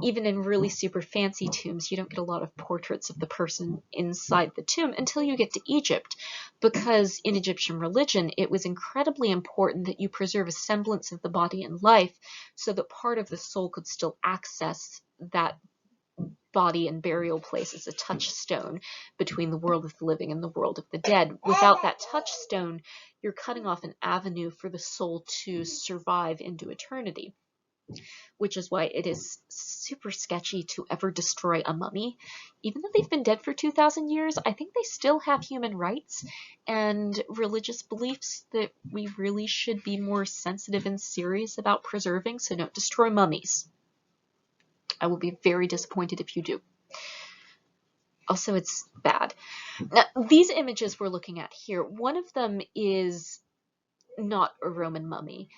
Even in really super fancy tombs, you don't get a lot of portraits of the person inside the tomb until you get to Egypt, because in Egyptian religion, it was incredibly important that you preserve a semblance of the body in life so that part of the soul could still access that body and burial place as a touchstone between the world of the living and the world of the dead. Without that touchstone, you're cutting off an avenue for the soul to survive into eternity, which is why it is super sketchy to ever destroy a mummy. Even though they've been dead for 2,000 years, I think they still have human rights and religious beliefs that we really should be more sensitive and serious about preserving, so don't destroy mummies. I will be very disappointed if you do. Also, it's bad. Now, these images we're looking at here, one of them is not a Roman mummy.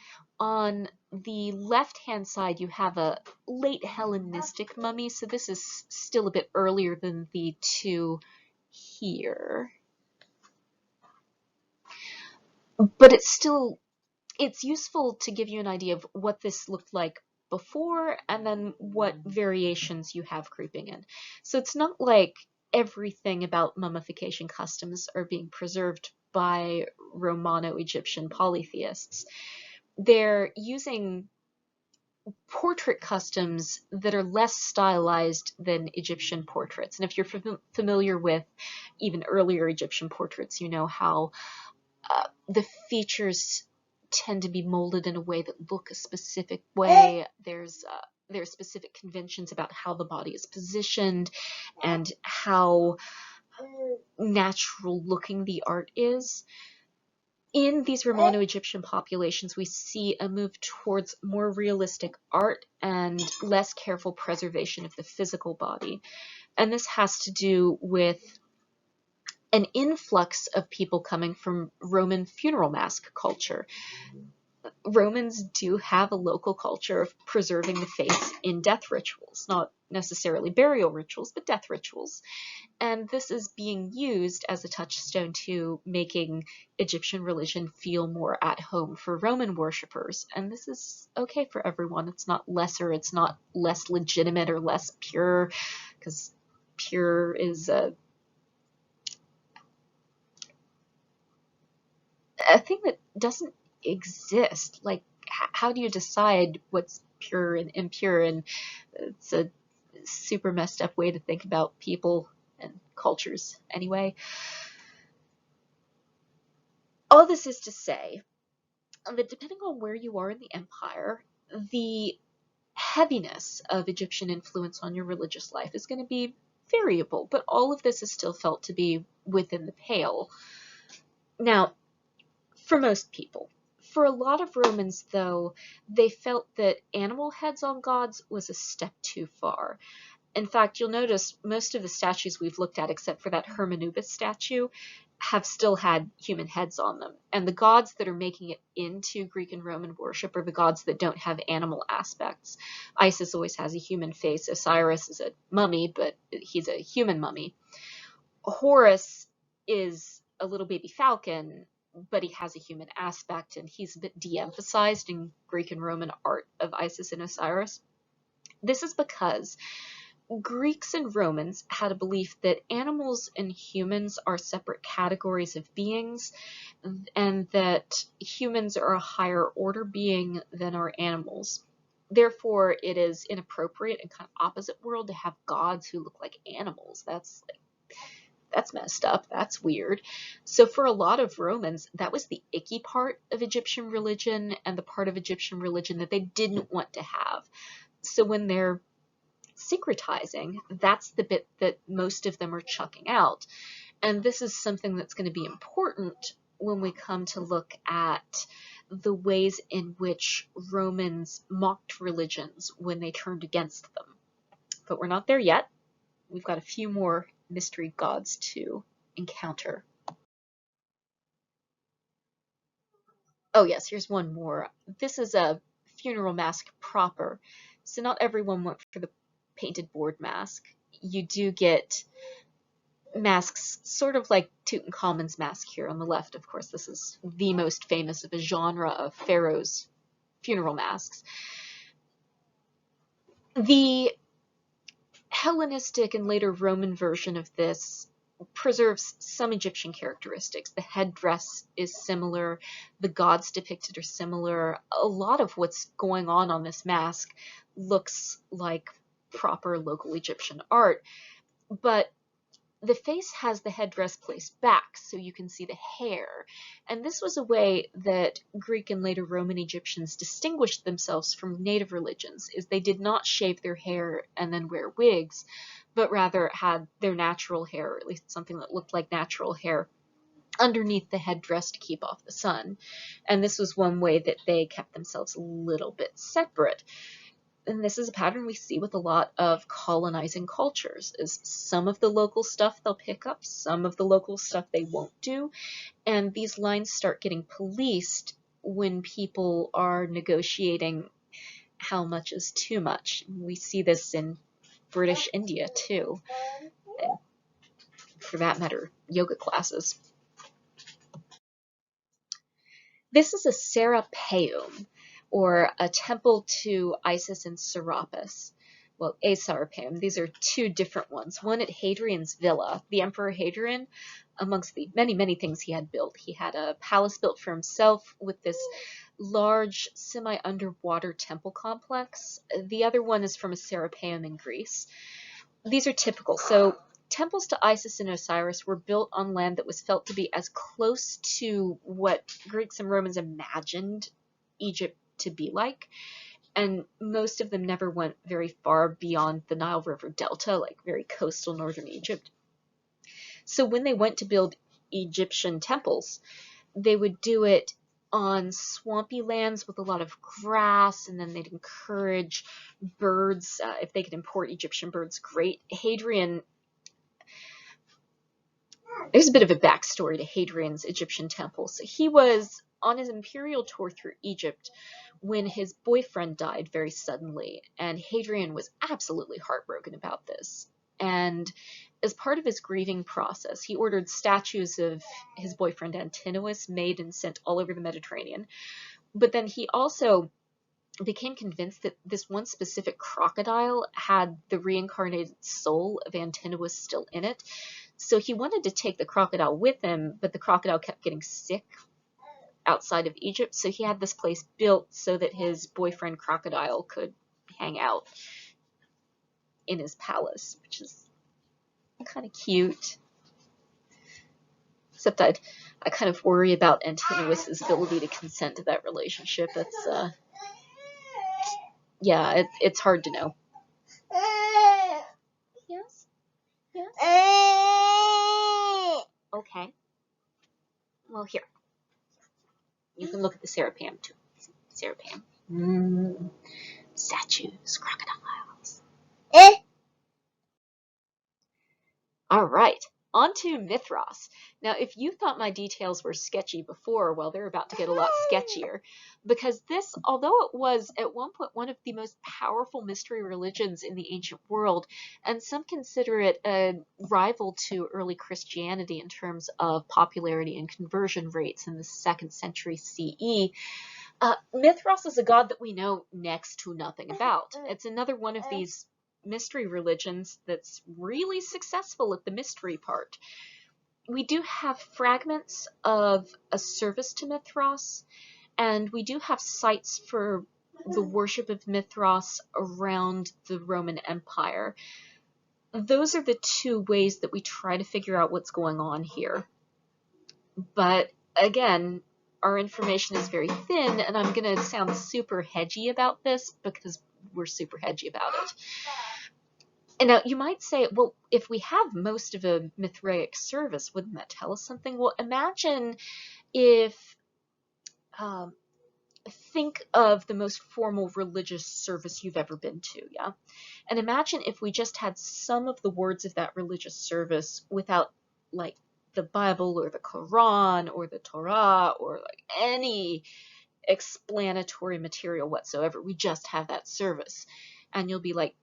On the left-hand side, you have a late Hellenistic mummy, so this is still a bit earlier than the two here. But it's useful to give you an idea of what this looked like before and then what variations you have creeping in. So it's not like everything about mummification customs are being preserved by Romano-Egyptian polytheists. They're using portrait customs that are less stylized than Egyptian portraits. And if you're familiar with even earlier Egyptian portraits, you know how the features tend to be molded in a way that look a specific way. There's specific conventions about how the body is positioned and how natural looking the art is. In these Romano-Egyptian populations, we see a move towards more realistic art and less careful preservation of the physical body. And this has to do with an influx of people coming from Roman funeral mask culture. Romans do have a local culture of preserving the face in death rituals, not necessarily burial rituals, but death rituals. And this is being used as a touchstone to making Egyptian religion feel more at home for Roman worshippers. And this is okay for everyone. It's not lesser, it's not less legitimate or less pure, because pure is a thing that doesn't exist. Like, how do you decide what's pure and impure? And it's a super messed up way to think about people and cultures anyway. All this is to say that depending on where you are in the empire, the heaviness of Egyptian influence on your religious life is going to be variable, but all of this is still felt to be within the pale. Now, for most people. For a lot of Romans, though, they felt that animal heads on gods was a step too far. In fact, you'll notice most of the statues we've looked at, except for that Hermes and Anubis statue, have still had human heads on them. And the gods that are making it into Greek and Roman worship are the gods that don't have animal aspects. Isis always has a human face. Osiris is a mummy, but he's a human mummy. Horus is a little baby falcon, but he has a human aspect, and he's a bit de-emphasized in Greek and Roman art of Isis and Osiris. This is because Greeks and Romans had a belief that animals and humans are separate categories of beings, and that humans are a higher order being than are animals. Therefore, it is inappropriate and kind of opposite world to have gods who look like animals. That's messed up. That's weird. So for a lot of Romans, that was the icky part of Egyptian religion and the part of Egyptian religion that they didn't want to have. So when they're syncretizing, that's the bit that most of them are chucking out. And this is something that's going to be important when we come to look at the ways in which Romans mocked religions when they turned against them. But we're not there yet. We've got a few more mystery gods to encounter. Oh yes, here's one more. This is a funeral mask proper. So not everyone went for the painted board mask. You do get masks sort of like Tutankhamun's mask here on the left. Of course, this is the most famous of a genre of pharaoh's funeral masks. The Hellenistic and later Roman version of this preserves some Egyptian characteristics. The headdress is similar, the gods depicted are similar. A lot of what's going on this mask looks like proper local Egyptian art, but the face has the headdress placed back so you can see the hair. And this was a way that Greek and later Roman Egyptians distinguished themselves from native religions, is they did not shave their hair and then wear wigs, but rather had their natural hair, or at least something that looked like natural hair, underneath the headdress to keep off the sun. And this was one way that they kept themselves a little bit separate. And this is a pattern we see with a lot of colonizing cultures, is some of the local stuff they'll pick up, some of the local stuff they won't do, and these lines start getting policed when people are negotiating how much is too much. We see this in British India too, and for that matter, yoga classes. This is a Serapeum, or a temple to Isis and Serapis. Well, a Serapeum. These are two different ones. One at Hadrian's villa. The Emperor Hadrian, amongst the many, many things he had built, he had a palace built for himself with this large semi-underwater temple complex. The other one is from a Serapeum in Greece. These are typical. So temples to Isis and Osiris were built on land that was felt to be as close to what Greeks and Romans imagined Egypt to be like. And most of them never went very far beyond the Nile River Delta, like very coastal northern Egypt. So when they went to build Egyptian temples, they would do it on swampy lands with a lot of grass, and then they'd encourage birds. If they could import Egyptian birds, great. Hadrian, there's a bit of a backstory to Hadrian's Egyptian temples. He was on his imperial tour through Egypt when his boyfriend died very suddenly, and Hadrian was absolutely heartbroken about this. And as part of his grieving process, he ordered statues of his boyfriend Antinous made and sent all over the Mediterranean. But then he also became convinced that this one specific crocodile had the reincarnated soul of Antinous still in it. So he wanted to take the crocodile with him, but the crocodile kept getting sick outside of Egypt, so he had this place built so that his boyfriend crocodile could hang out in his palace, which is kind of cute. Except I kind of worry about Antinous' ability to consent to that relationship. It's yeah, it's hard to know. Yes? Yes? Okay. Well, here. You can look at the Serapeum too. Serapeum. Statues, crocodiles. All right, on to Mithras. Now, if you thought my details were sketchy before, well, they're about to get a lot sketchier, because this, although it was at one point one of the most powerful mystery religions in the ancient world, and some consider it a rival to early Christianity in terms of popularity and conversion rates in the 2nd century CE, Mithras is a god that we know next to nothing about. It's another one of these mystery religions that's really successful at the mystery part. We do have fragments of a service to Mithras, and we do have sites for the worship of Mithras around the Roman Empire. Those are the two ways that we try to figure out what's going on here. But again, our information is very thin, and I'm going to sound super hedgy about this because we're super hedgy about it. And now you might say, well, if we have most of a Mithraic service, wouldn't that tell us something? Well, imagine if, think of the most formal religious service you've ever been to, yeah? And imagine if we just had some of the words of that religious service without, like, the Bible or the Quran or the Torah or, like, any explanatory material whatsoever. We just have that service. And you'll be like,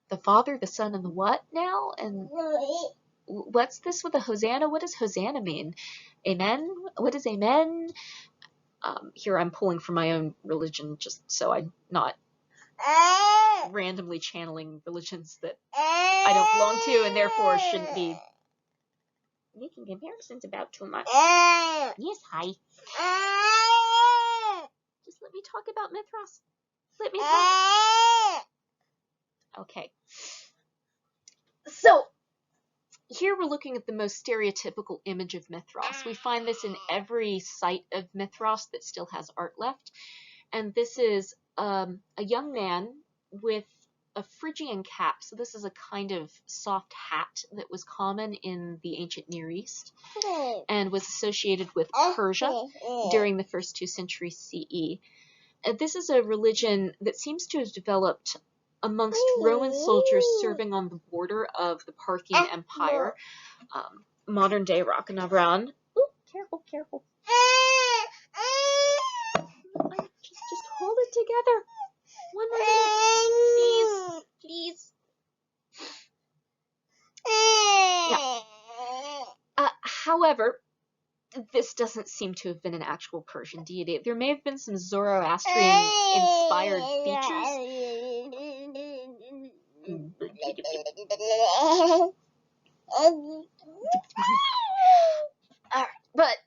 the Father, the Son, and the what now? And what's this with a Hosanna? What does Hosanna mean? Amen? What is amen? Here I'm pulling from my own religion just so I'm not randomly channeling religions that I don't belong to and therefore shouldn't be making comparisons about too much. Yes, hi. Just let me talk about Mithras. Let me talk. Okay. So, here we're looking at the most stereotypical image of Mithras. We find this in every site of Mithras that still has art left. And this is a young man with a Phrygian cap. So this is a kind of soft hat that was common in the ancient Near East and was associated with Persia during the first 2 centuries CE. This is a religion that seems to have developed amongst Roman soldiers serving on the border of the Parthian Empire, modern day Roccanabran. Ooh, careful, careful. Just hold it together. One more minute. Please. Yeah. However, this doesn't seem to have been an actual Persian deity. There may have been some Zoroastrian-inspired features. But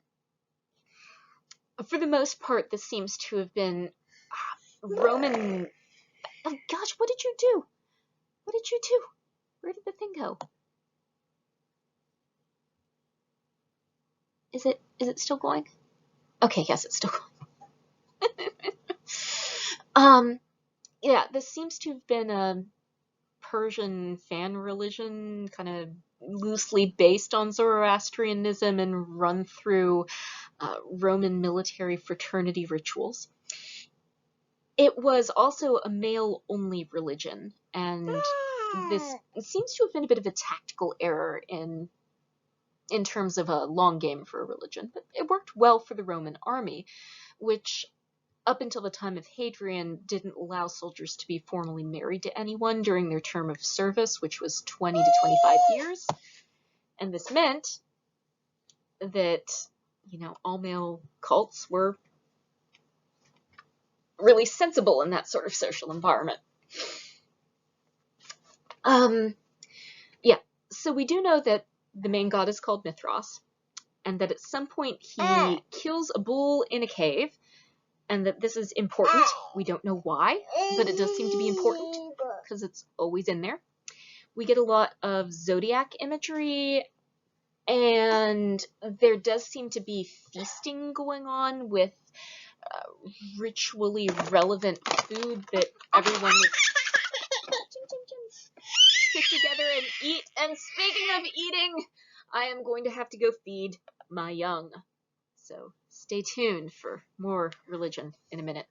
for the most part, this seems to have been Roman... Oh gosh, what did you do? What did you do? Where did the thing go? Is it still going? Okay, yes, it's still going. Yeah, this seems to have been a Persian fan religion, kind of loosely based on Zoroastrianism and run through Roman military fraternity rituals. It was also a male-only religion, and this seems to have been a bit of a tactical error in terms of a long game for a religion, but it worked well for the Roman army, which up until the time of Hadrian didn't allow soldiers to be formally married to anyone during their term of service, which was 20 to 25 years. And this meant that, all male cults were really sensible in that sort of social environment. Yeah, so we do know that the main god is called Mithras, and that at some point he kills a bull in a cave, and that this is important. We don't know why, but it does seem to be important because it's always in there. We get a lot of zodiac imagery, and there does seem to be feasting going on with ritually relevant food that everyone would sit together and eat. And speaking of eating, I am going to have to go feed my young. So stay tuned for more religion in a minute.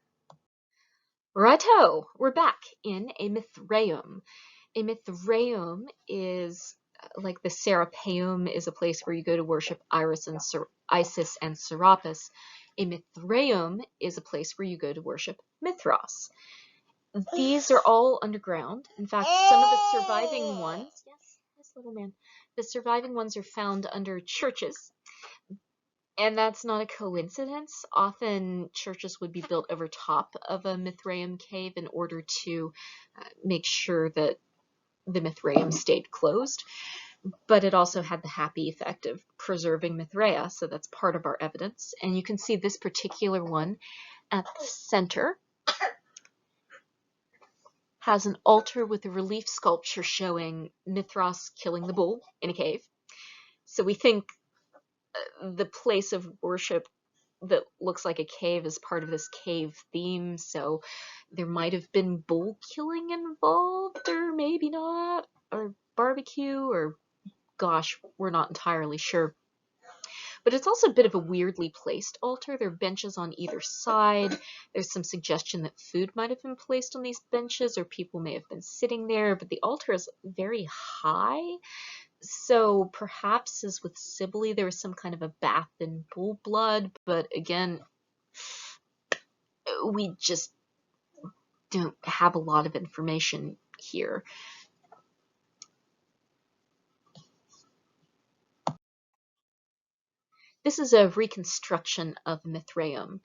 Righto, we're back in a Mithraeum. A Mithraeum is like the Serapeum is a place where you go to worship Isis and Serapis. A Mithraeum is a place where you go to worship Mithras. These are all underground. In fact, some of the surviving ones, yes, little man, the surviving ones are found under churches. And that's not a coincidence. Often churches would be built over top of a Mithraeum cave in order to make sure that the Mithraeum stayed closed. But it also had the happy effect of preserving Mithraea, so that's part of our evidence. And you can see this particular one at the center has an altar with a relief sculpture showing Mithras killing the bull in a cave. So we think the place of worship that looks like a cave is part of this cave theme, so there might have been bull killing involved, or maybe not, or barbecue, or gosh, we're not entirely sure. But it's also a bit of a weirdly placed altar. There are benches on either side. There's some suggestion that food might have been placed on these benches, or people may have been sitting there, but the altar is very high. So perhaps, as with Cybele, there was some kind of a bath in bull blood, but again, we just don't have a lot of information here. This is a reconstruction of Mithraeum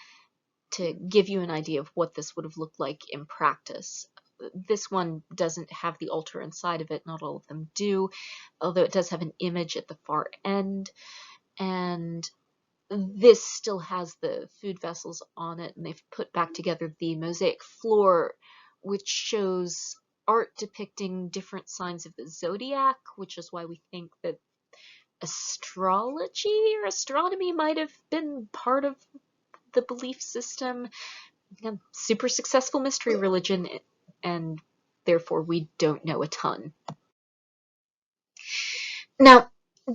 to give you an idea of what this would have looked like in practice. This one doesn't have the altar inside of it, not all of them do, although it does have an image at the far end, and this still has the food vessels on it, and they've put back together the mosaic floor, which shows art depicting different signs of the zodiac, which is why we think that astrology or astronomy might have been part of the belief system. Again, super successful mystery religion, and therefore we don't know a ton. Now,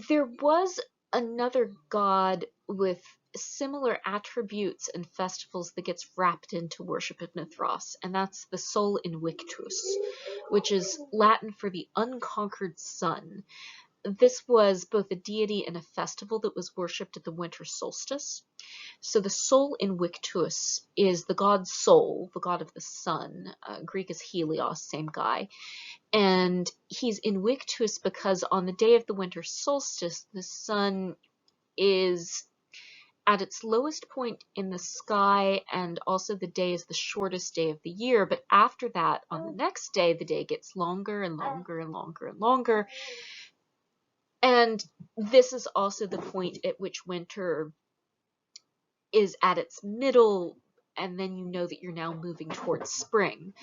there was another god with similar attributes and festivals that gets wrapped into worship of Mithras, and that's the Sol Invictus, which is Latin for the unconquered sun. This was both a deity and a festival that was worshipped at the winter solstice. So the Sol Invictus is the god Sol, the god of the sun. Greek is Helios, same guy. And he's Invictus because on the day of the winter solstice, the sun is at its lowest point in the sky, and also the day is the shortest day of the year. But after that, on the next day, the day gets longer and longer and longer and longer. And this is also the point at which winter is at its middle, and then you know that you're now moving towards spring.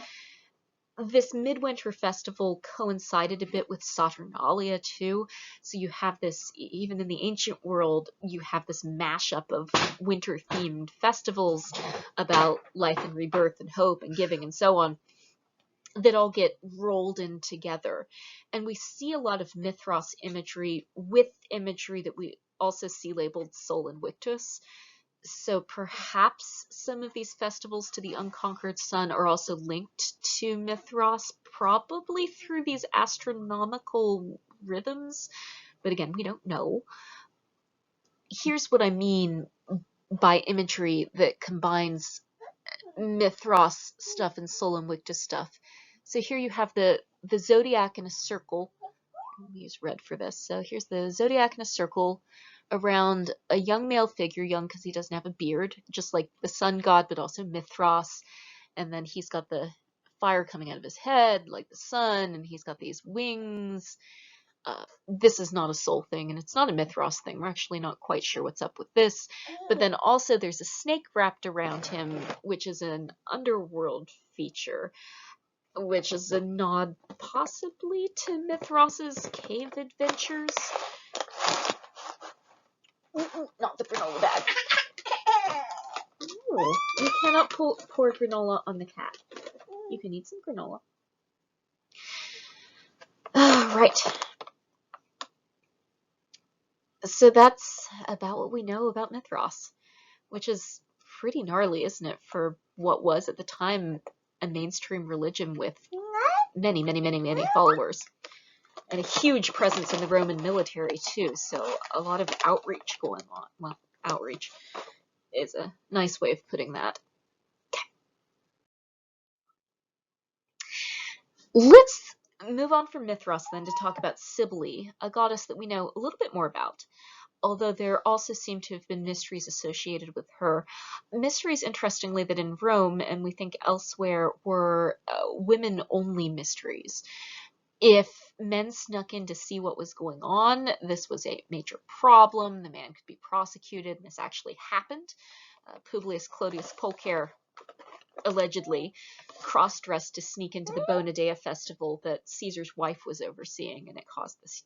This midwinter festival coincided a bit with Saturnalia too, so you have this, even in the ancient world, you have this mashup of winter-themed festivals about life and rebirth and hope and giving and so on, that all get rolled in together. And we see a lot of Mithras imagery with imagery that we also see labeled Sol Invictus. So perhaps some of these festivals to the unconquered sun are also linked to Mithras, probably through these astronomical rhythms. But again, we don't know. Here's what I mean by imagery that combines Mithras stuff and Sol Invictus stuff. So here you have the zodiac in a circle. I'll use red for this. So here's the zodiac in a circle around a young male figure, young because he doesn't have a beard, just like the sun god, but also Mithras. And then he's got the fire coming out of his head, like the sun, and he's got these wings. This is not a Sol thing, and it's not a Mithras thing. We're actually not quite sure what's up with this. But then also there's a snake wrapped around him, which is an underworld feature, which is a nod possibly to Mithras's cave adventures. Not the granola bag. Ooh, you cannot pour granola on the cat. You can eat some granola. Right. So that's about what we know about Mithras, which is pretty gnarly, isn't it, for what was at the time a mainstream religion with many, many, many, many followers. And a huge presence in the Roman military, too, so a lot of outreach going on. Well, outreach is a nice way of putting that. Let's move on from Mithras, then, to talk about Cybele, a goddess that we know a little bit more about, although there also seem to have been mysteries associated with her. Mysteries, interestingly, that in Rome, and we think elsewhere, were women-only mysteries. If men snuck in to see what was going on, this was a major problem. The man could be prosecuted, and this actually happened. Publius Clodius Pulcher allegedly cross-dressed to sneak into the Bona Dea festival that Caesar's wife was overseeing, and it caused this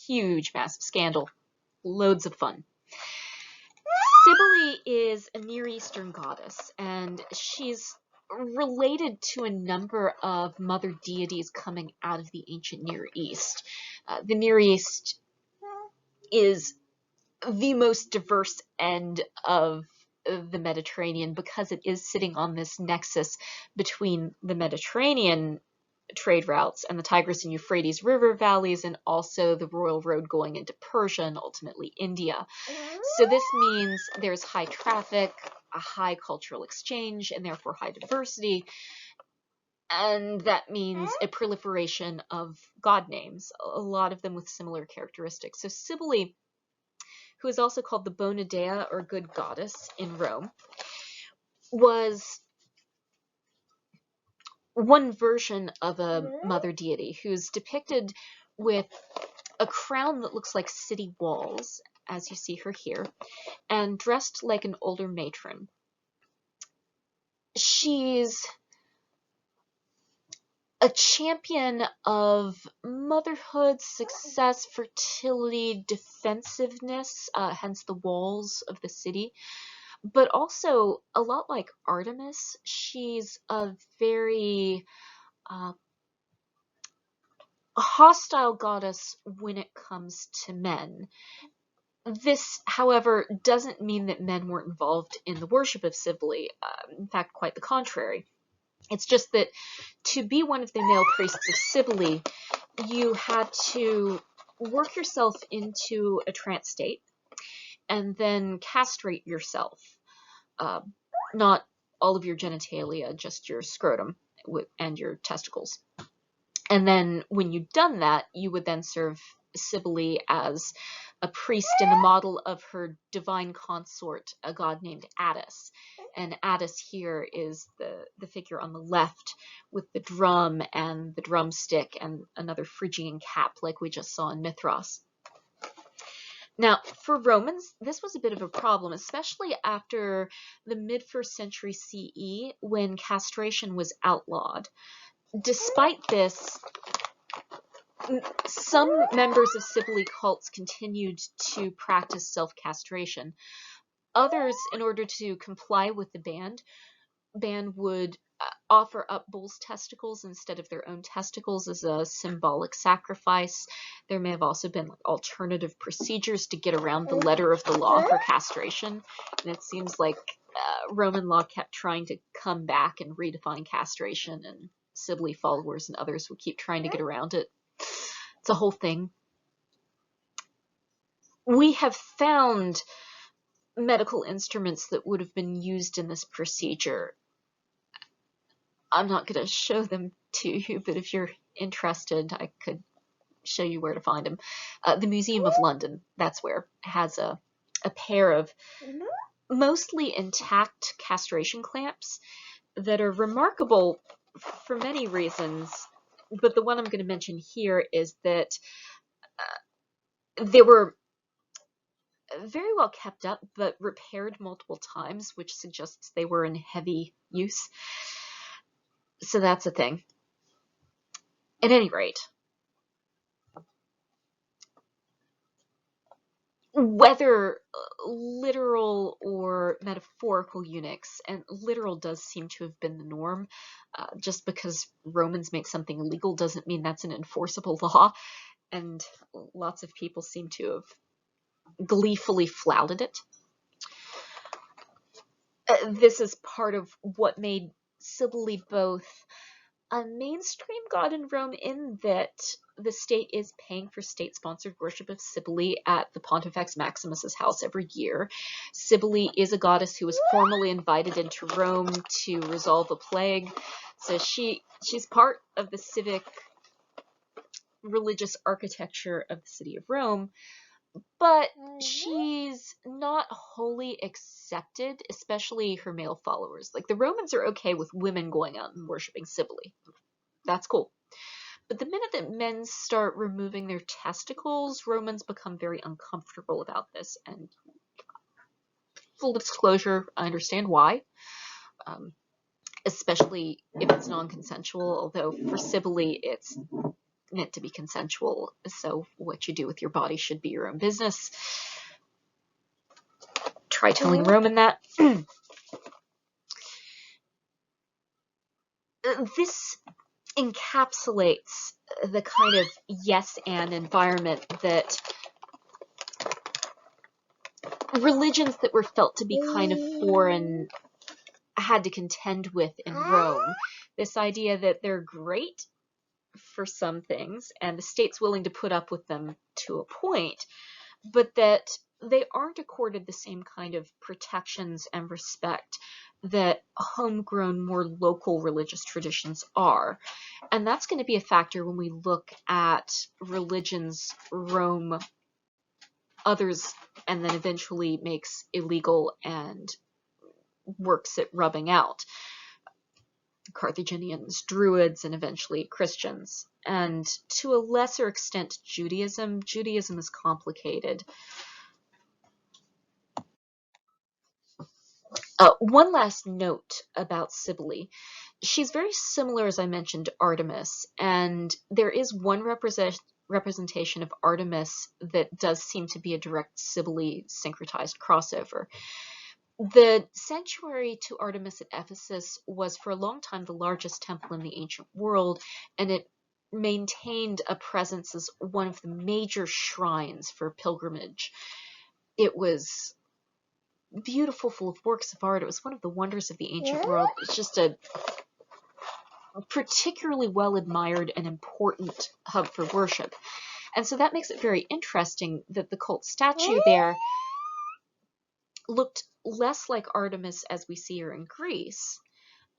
huge, massive scandal. Loads of fun. Cybele is a Near Eastern goddess, and she's related to a number of mother deities coming out of the ancient Near East. The Near East is the most diverse end of the Mediterranean because it is sitting on this nexus between the Mediterranean trade routes and the Tigris and Euphrates river valleys, and also the royal road going into Persia and ultimately India. So this means there's high traffic, a high cultural exchange, and therefore high diversity. And that means a proliferation of god names, a lot of them with similar characteristics. So Cybele, who is also called the Bona Dea, or good goddess, in Rome, was one version of a mother deity who's depicted with a crown that looks like city walls, as you see her here, and dressed like an older matron. She's a champion of motherhood, success, fertility, defensiveness, hence the walls of the city. But also, a lot like Artemis, she's a very hostile goddess when it comes to men. This, however, doesn't mean that men weren't involved in the worship of Cybele. In fact, quite the contrary. It's just that to be one of the male priests of Cybele, you had to work yourself into a trance state and then castrate yourself. Not all of your genitalia, just your scrotum and your testicles. And then when you'd done that, you would then serve Cybele as a priest in the model of her divine consort, a god named Attis. And Attis here is the figure on the left with the drum and the drumstick and another Phrygian cap like we just saw in Mithras. Now, for Romans, this was a bit of a problem, especially after the mid-1st century CE, when castration was outlawed. Despite this, some members of Cybele cults continued to practice self-castration. Others, in order to comply with the ban would offer up bulls' testicles instead of their own testicles as a symbolic sacrifice. There may have also been alternative procedures to get around the letter of the law for castration, and it seems like Roman law kept trying to come back and redefine castration, and Cybele followers and others would keep trying to get around it. It's a whole thing. We have found medical instruments that would have been used in this procedure. I'm not going to show them to you, but if you're interested, I could show you where to find them. The Museum of London, that's where, has a pair of mostly intact castration clamps that are remarkable for many reasons, but the one I'm going to mention here is that they were very well kept up, but repaired multiple times, which suggests they were in heavy use. So that's a thing. At any rate, whether literal or metaphorical eunuchs, and literal does seem to have been the norm, just because Romans make something illegal doesn't mean that's an enforceable law, and lots of people seem to have gleefully flouted it. This is part of what made Cybele both a mainstream god in Rome, in that the state is paying for state-sponsored worship of Cybele at the Pontifex Maximus's house every year. Cybele is a goddess who was formally invited into Rome to resolve a plague, so she's part of the civic religious architecture of the city of Rome, but she's not wholly accepted, especially her male followers. Like, the Romans are okay with women going out and worshiping Cybele. That's cool. But the minute that men start removing their testicles, Romans become very uncomfortable about this. And full disclosure, I understand why, especially if it's non-consensual, although for Cybele it's meant to be consensual, so what you do with your body should be your own business. Try telling Roman that. This encapsulates the kind of yes and environment that religions that were felt to be kind of foreign had to contend with in Rome. This idea that they're great for some things, and the state's willing to put up with them to a point, but that they aren't accorded the same kind of protections and respect that homegrown, more local religious traditions are. And that's going to be a factor when we look at religions Rome others and then eventually makes illegal and works at rubbing out. Carthaginians, Druids, and eventually Christians. And to a lesser extent, Judaism. Judaism is complicated. One last note about Cybele. She's very similar, as I mentioned, to Artemis, and there is one representation of Artemis that does seem to be a direct Cybele syncretized crossover. The sanctuary to Artemis at Ephesus was for a long time the largest temple in the ancient world, and it maintained a presence as one of the major shrines for pilgrimage. It was beautiful, full of works of art. It was one of the wonders of the ancient world. It's just a particularly well admired and important hub for worship. And so that makes it very interesting that the cult statue there looked less like Artemis as we see her in Greece,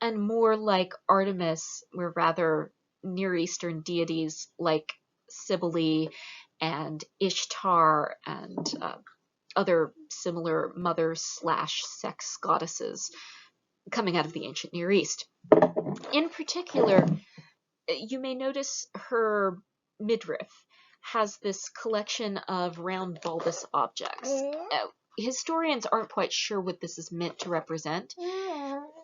and more like Artemis, where rather Near Eastern deities like Cybele and Ishtar and other similar mother/sex goddesses coming out of the ancient Near East. In particular, you may notice her midriff has this collection of round bulbous objects. Historians aren't quite sure what this is meant to represent,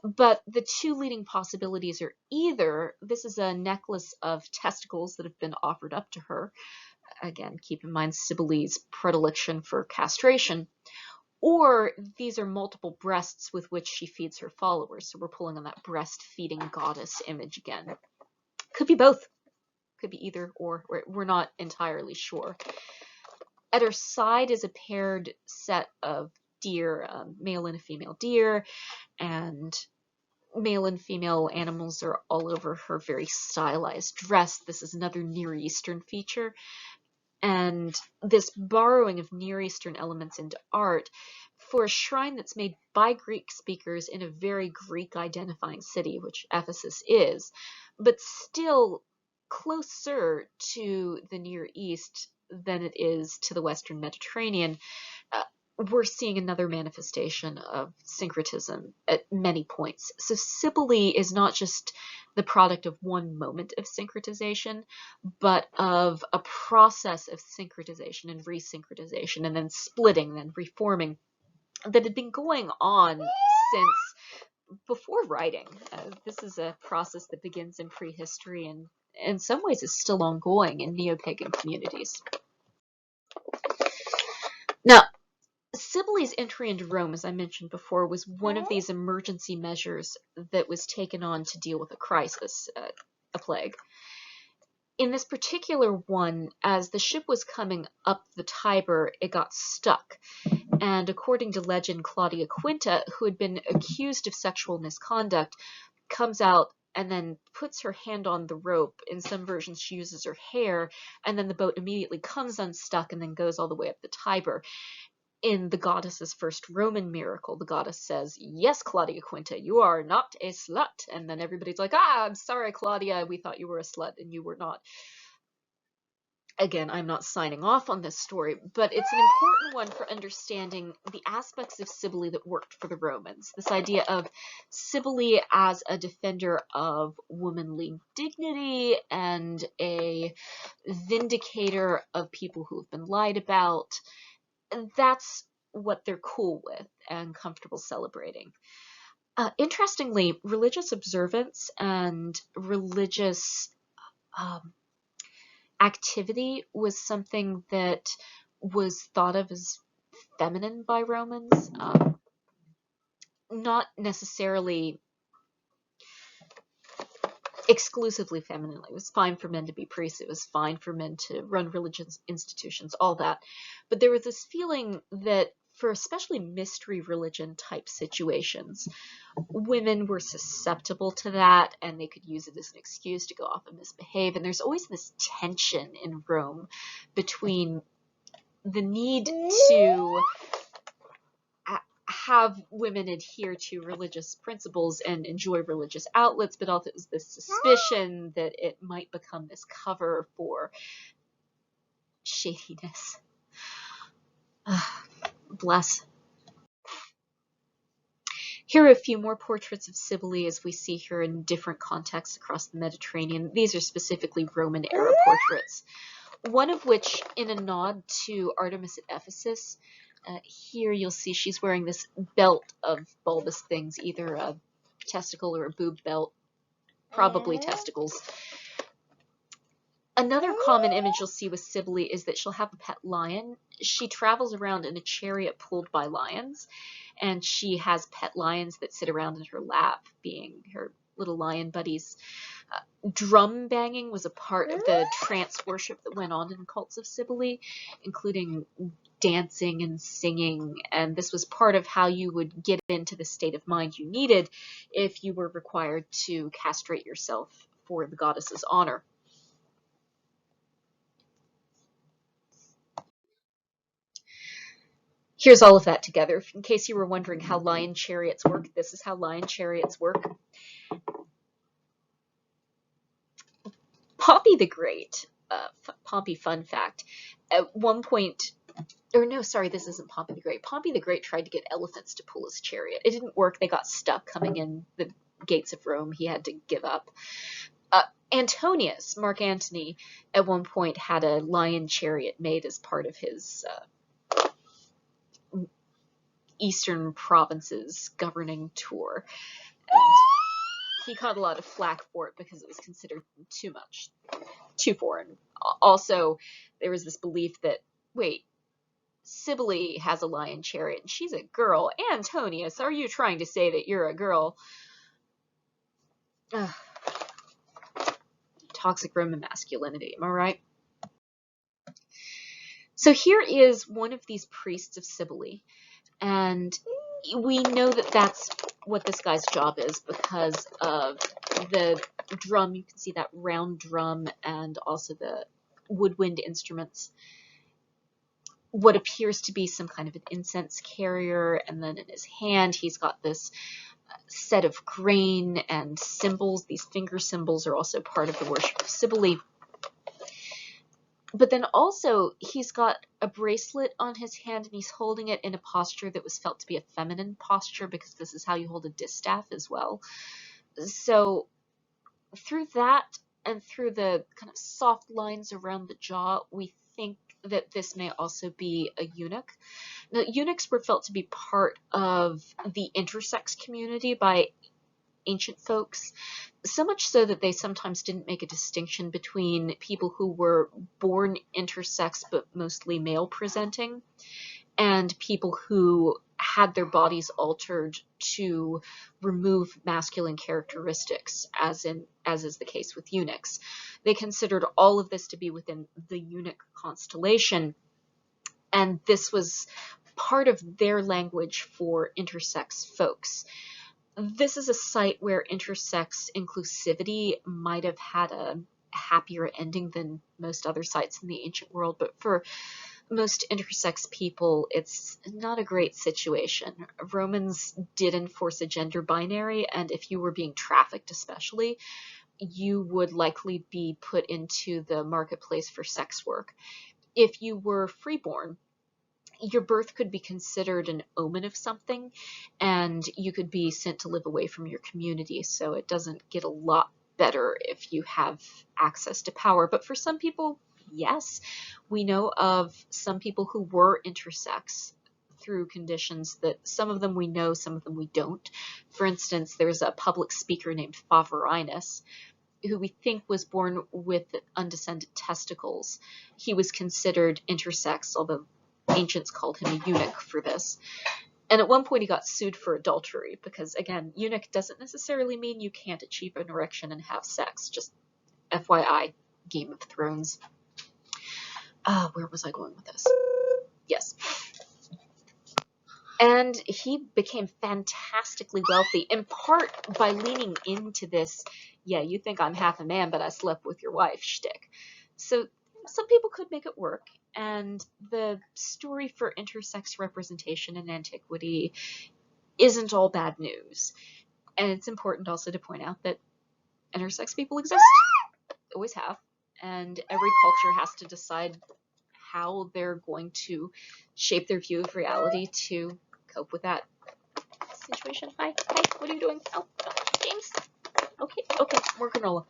but the two leading possibilities are either this is a necklace of testicles that have been offered up to her. Again, keep in mind Cybele's predilection for castration. Or these are multiple breasts with which she feeds her followers. So we're pulling on that breastfeeding goddess image again. Could be both. Could be either or. We're not entirely sure. At her side is a paired set of deer, male and a female deer, and male and female animals are all over her very stylized dress. This is another Near Eastern feature. And this borrowing of Near Eastern elements into art for a shrine that's made by Greek speakers in a very Greek-identifying city, which Ephesus is, but still closer to the Near East than it is to the Western Mediterranean, we're seeing another manifestation of syncretism at many points. So Cybele is not just the product of one moment of syncretization, but of a process of syncretization and resyncretization, and then splitting, then reforming, that had been going on since before writing. This is a process that begins in prehistory and in some ways is still ongoing in neo-pagan communities. Now, Cybele's entry into Rome, as I mentioned before, was one of these emergency measures that was taken on to deal with a crisis, a plague. In this particular one, as the ship was coming up the Tiber, it got stuck. And according to legend, Claudia Quinta, who had been accused of sexual misconduct, comes out and then puts her hand on the rope. In some versions, she uses her hair, and then the boat immediately comes unstuck and then goes all the way up the Tiber. In the goddess's first Roman miracle, the goddess says, "Yes, Claudia Quinta, you are not a slut." And then everybody's like, "I'm sorry, Claudia, we thought you were a slut and you were not." Again, I'm not signing off on this story, but it's an important one for understanding the aspects of Cybele that worked for the Romans. This idea of Cybele as a defender of womanly dignity and a vindicator of people who have been lied about. That's what they're cool with and comfortable celebrating. Interestingly, religious observance and religious activity was something that was thought of as feminine by Romans. Not necessarily exclusively feminine. It was fine for men to be priests. It was fine for men to run religious institutions, all that. But there was this feeling that for especially mystery religion type situations, women were susceptible to that and they could use it as an excuse to go off and misbehave. And there's always this tension in Rome between the need to have women adhere to religious principles and enjoy religious outlets, but also this suspicion that it might become this cover for shadiness. Bless. Here are a few more portraits of Cybele as we see her in different contexts across the Mediterranean. These are specifically Roman era portraits. One of which, in a nod to Artemis at Ephesus, here you'll see she's wearing this belt of bulbous things, either a testicle or a boob belt, probably testicles. Another common image you'll see with Cybele is that she'll have a pet lion. She travels around in a chariot pulled by lions, and she has pet lions that sit around in her lap, being her little lion buddies. Drum banging was a part of the trance worship that went on in cults of Cybele, including dancing and singing, and this was part of how you would get into the state of mind you needed if you were required to castrate yourself for the goddess's honor. Here's all of that together. In case you were wondering how lion chariots work, this is how lion chariots work. Pompey the Great, Pompey fun fact, at one point, or no, sorry, this isn't Pompey the Great. Pompey the Great tried to get elephants to pull his chariot. It didn't work. They got stuck coming in the gates of Rome. He had to give up. Antonius, Mark Antony, at one point had a lion chariot made as part of his Eastern provinces governing tour. And he caught a lot of flack for it because it was considered too foreign. Also, there was this belief that, wait, Cybele has a lion chariot and she's a girl. Antonius, are you trying to say that you're a girl? Ugh. Toxic Roman masculinity, am I right? So here is one of these priests of Cybele, and we know that that's what this guy's job is because of the drum. You can see that round drum and also the woodwind instruments. What appears to be some kind of an incense carrier, and then in his hand he's got this set of grain and symbols. These finger symbols are also part of the worship of Cybele. But then also he's got a bracelet on his hand and he's holding it in a posture that was felt to be a feminine posture because this is how you hold a distaff as well. So through that and through the kind of soft lines around the jaw, we think that this may also be a eunuch. Now, eunuchs were felt to be part of the intersex community by ancient folks, so much so that they sometimes didn't make a distinction between people who were born intersex but mostly male presenting and people who had their bodies altered to remove masculine characteristics, as is the case with eunuchs. They considered all of this to be within the eunuch constellation, and this was part of their language for intersex folks. This is a site where intersex inclusivity might have had a happier ending than most other sites in the ancient world, but for most intersex people, it's not a great situation. Romans did enforce a gender binary, and if you were being trafficked especially, you would likely be put into the marketplace for sex work. If you were freeborn, your birth could be considered an omen of something, and you could be sent to live away from your community, so it doesn't get a lot better if you have access to power. But for some people, yes. We know of some people who were intersex through conditions that some of them we know, some of them we don't. For instance, there's a public speaker named Favorinus, who we think was born with undescended testicles. He was considered intersex, although ancients called him a eunuch for this. And at one point he got sued for adultery because, again, eunuch doesn't necessarily mean you can't achieve an erection and have sex. Just FYI, Game of Thrones. Where was I going with this? Yes. And he became fantastically wealthy, in part by leaning into this, yeah, you think I'm half a man, but I slept with your wife shtick. So some people could make it work. And the story for intersex representation in antiquity isn't all bad news. And it's important also to point out that intersex people exist, always have, and every culture has to decide how they're going to shape their view of reality to cope with that situation. Hi, what are you doing? Oh, James. Okay, more granola.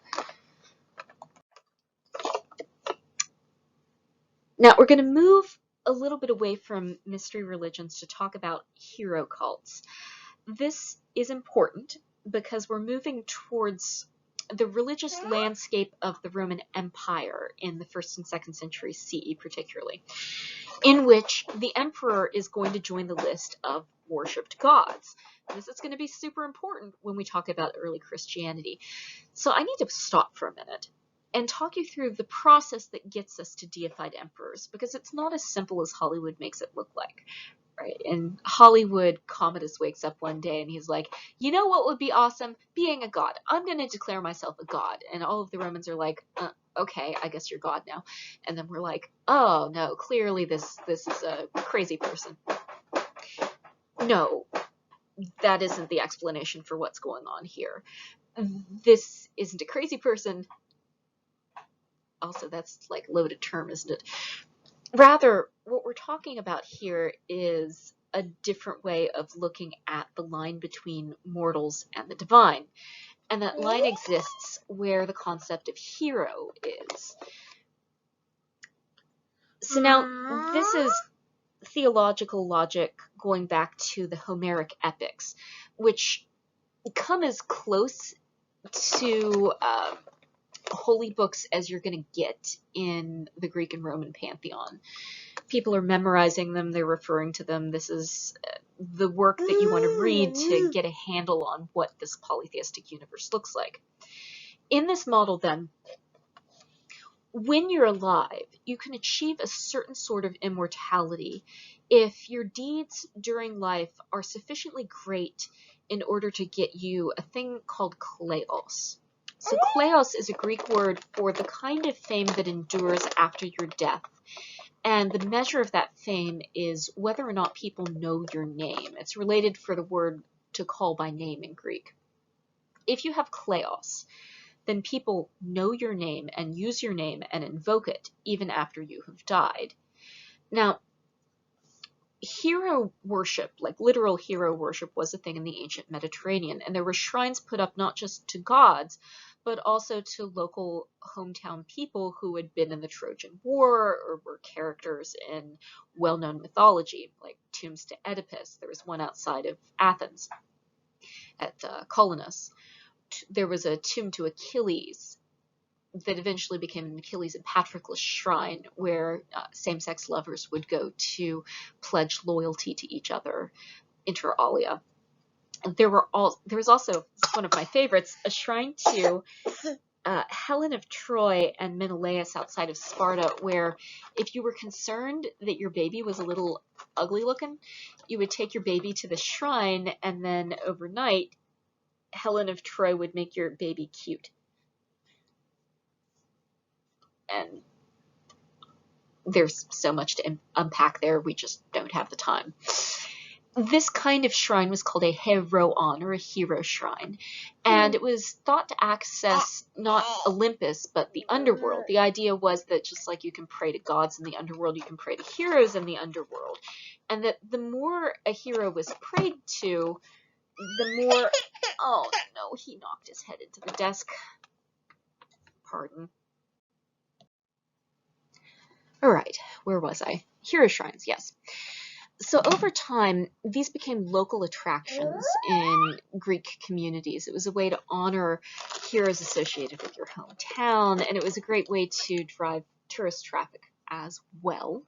Now we're going to move a little bit away from mystery religions to talk about hero cults. This is important because we're moving towards the religious landscape of the Roman Empire in the 1st and 2nd century CE particularly, in which the emperor is going to join the list of worshipped gods. This is going to be super important when we talk about early Christianity. So I need to stop for a minute and talk you through the process that gets us to deified emperors, because it's not as simple as Hollywood makes it look like. Right? In Hollywood, Commodus wakes up one day and he's like, you know what would be awesome? Being a god. I'm going to declare myself a god. And all of the Romans are like, okay, I guess you're god now. And then we're like, oh no, clearly this is a crazy person. No, that isn't the explanation for what's going on here. This isn't a crazy person. Also, that's like a loaded term, isn't it? Rather, what we're talking about here is a different way of looking at the line between mortals and the divine. And that line exists where the concept of hero is. So now, this is theological logic going back to the Homeric epics, which come as close to holy books as you're going to get in the Greek and Roman pantheon. People are memorizing them, they're referring to them. This is the work that you want to read to get a handle on what this polytheistic universe looks like. In this model, then, when you're alive, you can achieve a certain sort of immortality if your deeds during life are sufficiently great in order to get you a thing called kleos. So kleos is a Greek word for the kind of fame that endures after your death. And the measure of that fame is whether or not people know your name. It's related for the word to call by name in Greek. If you have kleos, then people know your name and use your name and invoke it even after you have died. Now, hero worship, like literal hero worship, was a thing in the ancient Mediterranean, and there were shrines put up not just to gods, but also to local hometown people who had been in the Trojan War or were characters in well-known mythology, like tombs to Oedipus. There was one outside of Athens at Colonus. There was a tomb to Achilles that eventually became an Achilles and Patroclus shrine, where same-sex lovers would go to pledge loyalty to each other, inter alia. There was also, one of my favorites, a shrine to Helen of Troy and Menelaus outside of Sparta, where if you were concerned that your baby was a little ugly looking, you would take your baby to the shrine, and then overnight, Helen of Troy would make your baby cute. And there's so much to unpack there, we just don't have the time. This kind of shrine was called a heroon, or a hero shrine, and it was thought to access not Olympus, but the underworld. The idea was that just like you can pray to gods in the underworld, you can pray to heroes in the underworld, and that the more a hero was prayed to, the more... Oh no, he knocked his head into the desk. Pardon. Alright, where was I? Hero shrines, yes. So over time, these became local attractions in Greek communities. It was a way to honor heroes associated with your hometown, and it was a great way to drive tourist traffic as well.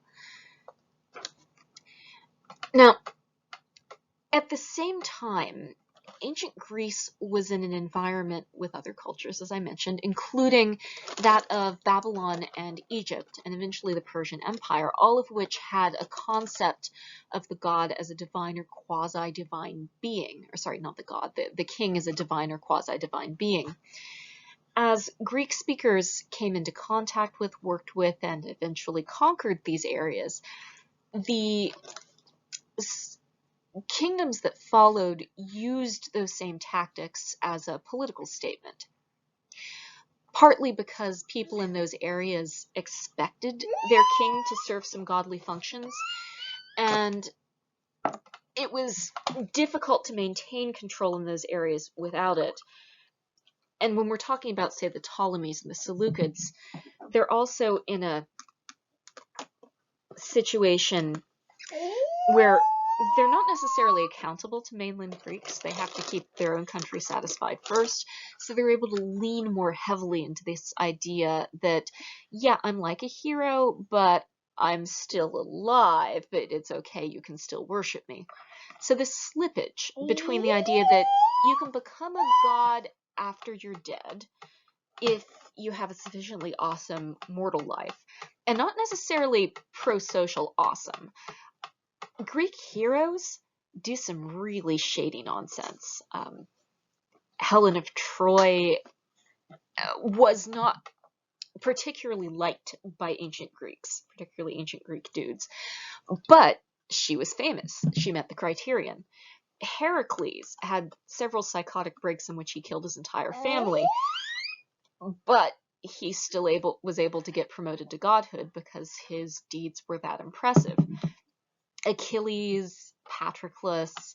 Now, at the same time, ancient Greece was in an environment with other cultures, as I mentioned, including that of Babylon and Egypt, and eventually the Persian Empire, all of which had a concept of the god as a divine or quasi-divine being. Or sorry, not the god, the king as a divine or quasi-divine being. As Greek speakers came into contact with, worked with, and eventually conquered these areas, the kingdoms that followed used those same tactics as a political statement, partly because people in those areas expected their king to serve some godly functions, and it was difficult to maintain control in those areas without it. And when we're talking about, say, the Ptolemies and the Seleucids, they're also in a situation where they're not necessarily accountable to mainland Greeks. They have to keep their own country satisfied first. So they're able to lean more heavily into this idea that, yeah, I'm like a hero, but I'm still alive, but it's okay, you can still worship me. So this slippage between the idea that you can become a god after you're dead if you have a sufficiently awesome mortal life, and not necessarily pro-social awesome. Greek heroes do some really shady nonsense. Helen of Troy was not particularly liked by ancient Greeks, particularly ancient Greek dudes, but she was famous. She met the criterion. Heracles had several psychotic breaks in which he killed his entire family, but he still was able to get promoted to godhood because his deeds were that impressive. Achilles, Patroclus,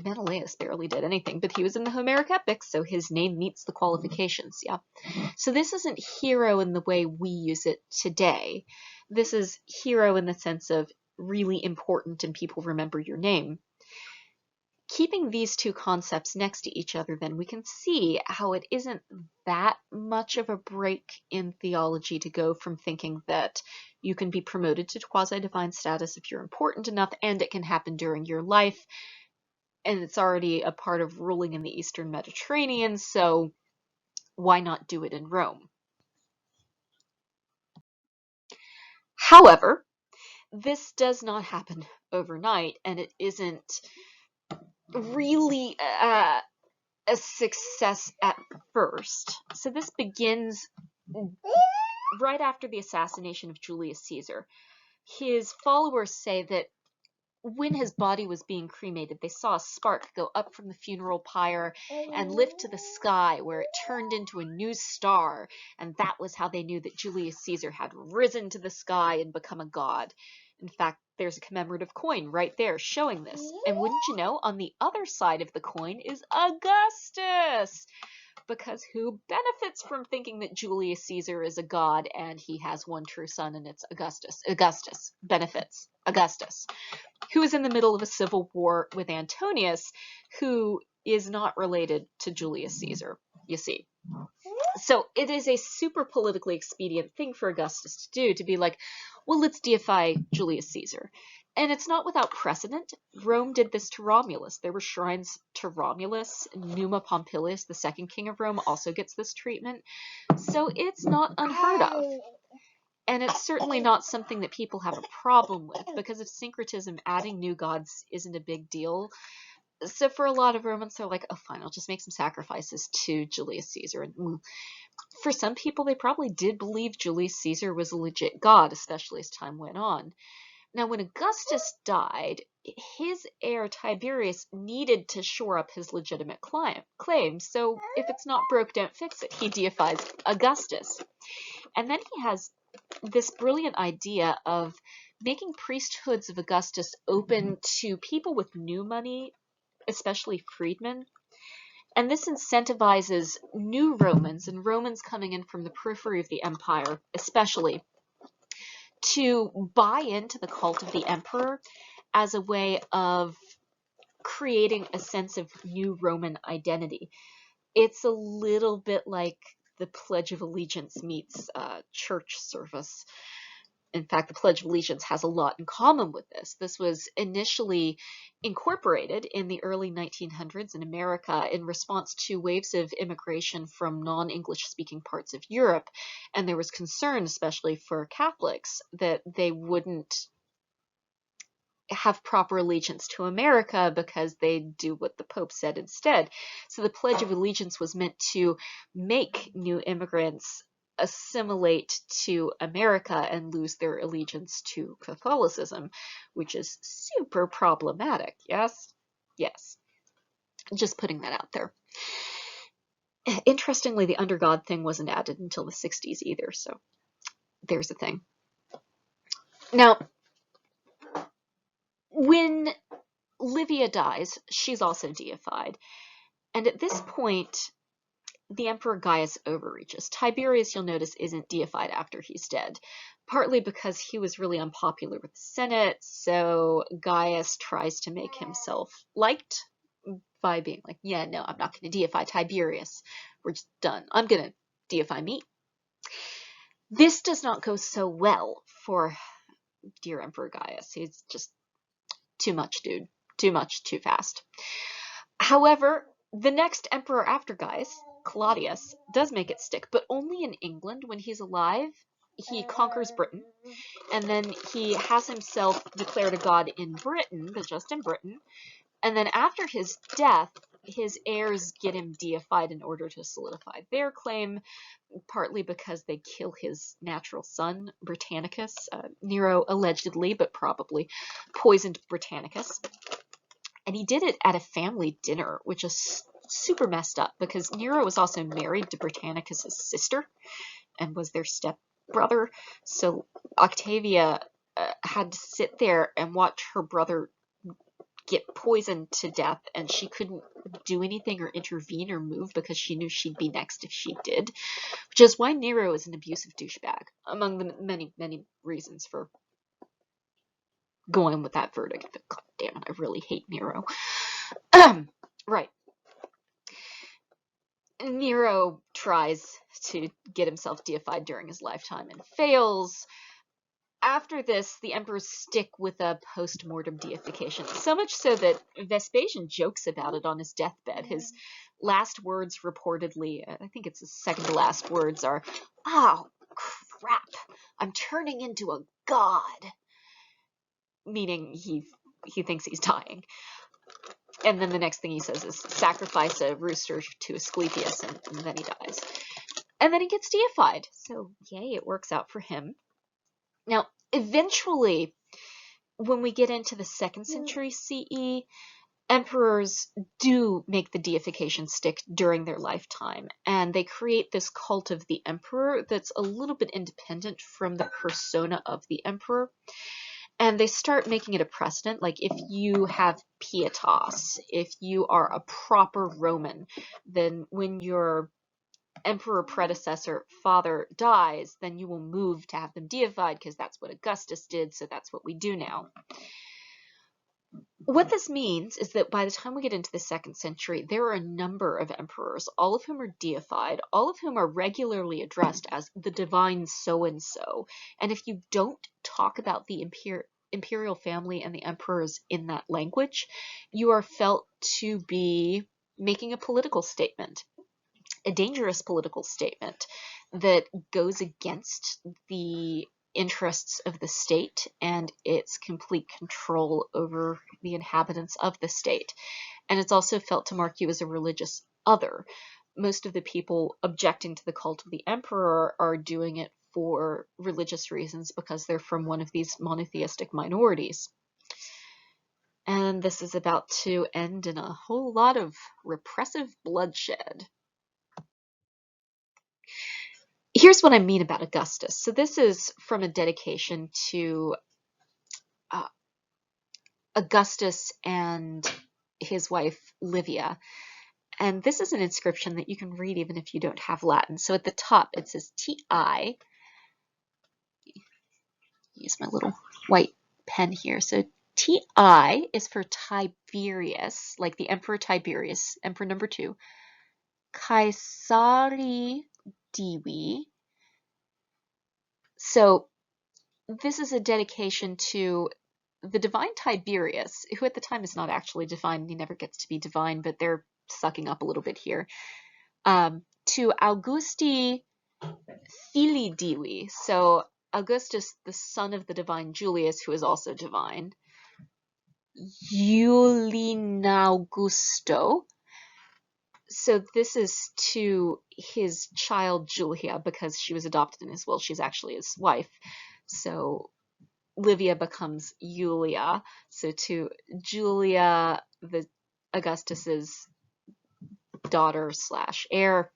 Menelaus barely did anything, but he was in the Homeric epics, so his name meets the qualifications, yeah. So this isn't hero in the way we use it today. This is hero in the sense of really important and people remember your name. Keeping these two concepts next to each other, then, we can see how it isn't that much of a break in theology to go from thinking that you can be promoted to quasi-divine status if you're important enough, and it can happen during your life, and it's already a part of ruling in the Eastern Mediterranean, so why not do it in Rome? However, this does not happen overnight, and it isn't really a success at first. So this begins right after the assassination of Julius Caesar. His followers say that when his body was being cremated, they saw a spark go up from the funeral pyre and lift to the sky, where it turned into a new star, and that was how they knew that Julius Caesar had risen to the sky and become a god. In fact, there's a commemorative coin right there showing this. And wouldn't you know, on the other side of the coin is Augustus! Because who benefits from thinking that Julius Caesar is a god and he has one true son, and it's Augustus? Augustus benefits Augustus, who is in the middle of a civil war with Antonius, who is not related to Julius Caesar, you see. So it is a super politically expedient thing for Augustus to do, to be like, well, let's deify Julius Caesar. And it's not without precedent. Rome did this to Romulus. There were shrines to Romulus. Numa Pompilius, the second king of Rome, also gets this treatment. So it's not unheard of. And it's certainly not something that people have a problem with, because of syncretism, adding new gods isn't a big deal. So for a lot of Romans, they're like, oh, fine, I'll just make some sacrifices to Julius Caesar. And for some people, they probably did believe Julius Caesar was a legit god, especially as time went on. Now, when Augustus died, his heir Tiberius needed to shore up his legitimate claim. So if it's not broke, don't fix it. He deifies Augustus. And then he has this brilliant idea of making priesthoods of Augustus open to people with new money, especially freedmen. And this incentivizes new Romans, and Romans coming in from the periphery of the empire especially, to buy into the cult of the emperor as a way of creating a sense of new Roman identity. It's a little bit like the Pledge of Allegiance meets church service. In fact, the Pledge of Allegiance has a lot in common with this. This was initially incorporated in the early 1900s in America in response to waves of immigration from non-English speaking parts of Europe. And there was concern, especially for Catholics, that they wouldn't have proper allegiance to America because they'd do what the Pope said instead. So the Pledge of Allegiance was meant to make new immigrants assimilate to America and lose their allegiance to Catholicism, which is super problematic. Yes? Yes. Just putting that out there. Interestingly, the under God thing wasn't added until the 60s either, so there's a thing. Now, when Livia dies, she's also deified. And at this point, the Emperor Gaius overreaches. Tiberius, you'll notice, isn't deified after he's dead, partly because he was really unpopular with the Senate, so Gaius tries to make himself liked by being like, yeah, no, I'm not going to deify Tiberius. We're just done. I'm going to deify me. This does not go so well for dear Emperor Gaius. He's just too much, dude. Too much, too fast. However, the next emperor after Gaius, Claudius, does make it stick, but only in England when he's alive. He conquers Britain, and then he has himself declared a god in Britain, but just in Britain. And then after his death, his heirs get him deified in order to solidify their claim, partly because they kill his natural son, Britannicus. Nero allegedly, but probably, poisoned Britannicus. And he did it at a family dinner, which is super messed up because Nero was also married to Britannicus' sister and was their stepbrother. So Octavia had to sit there and watch her brother get poisoned to death, and she couldn't do anything or intervene or move because she knew she'd be next if she did, which is why Nero is an abusive douchebag, among the many, many reasons for going with that verdict. But God damn it, I really hate Nero. Right. Nero tries to get himself deified during his lifetime and fails. After this, the emperors stick with a post-mortem deification, so much so that Vespasian jokes about it on his deathbed. His last words reportedly, I think it's his second to last words, are, "Oh, crap, I'm turning into a god," meaning he thinks he's dying. And then the next thing he says is, "Sacrifice a rooster to Asclepius," and then he dies. And then he gets deified, so yay, it works out for him. Now, eventually, when we get into the 2nd century CE, emperors do make the deification stick during their lifetime, and they create this cult of the emperor that's a little bit independent from the persona of the emperor. And they start making it a precedent, like if you have pietas, if you are a proper Roman, then when your emperor predecessor father dies, then you will move to have them deified because that's what Augustus did, so that's what we do now. What this means is that by the time we get into the 2nd century, there are a number of emperors, all of whom are deified, all of whom are regularly addressed as the divine so-and-so. And if you don't talk about the imperial family and the emperors in that language, you are felt to be making a political statement, a dangerous political statement that goes against the interests of the state and its complete control over the inhabitants of the state. And it's also felt to mark you as a religious other. Most of the people objecting to the cult of the emperor are doing it for religious reasons because they're from one of these monotheistic minorities. And this is about to end in a whole lot of repressive bloodshed. Here's what I mean about Augustus. So this is from a dedication to Augustus and his wife Livia. And this is an inscription that you can read even if you don't have Latin. So at the top it says Ti. Use my little white pen here. So Ti is for Tiberius, like the Emperor Tiberius, Emperor number 2. Caesari Divi. So this is a dedication to the divine Tiberius, who at the time is not actually divine. He never gets to be divine, but they're sucking up a little bit here. To Augusti Fili Divi. So Augustus, the son of the divine Julius, who is also divine. Augusto. So this is to his child Julia, because she was adopted in his will. She's actually his wife. So Livia becomes Julia. So to Julia, the Augustus's daughter / heir.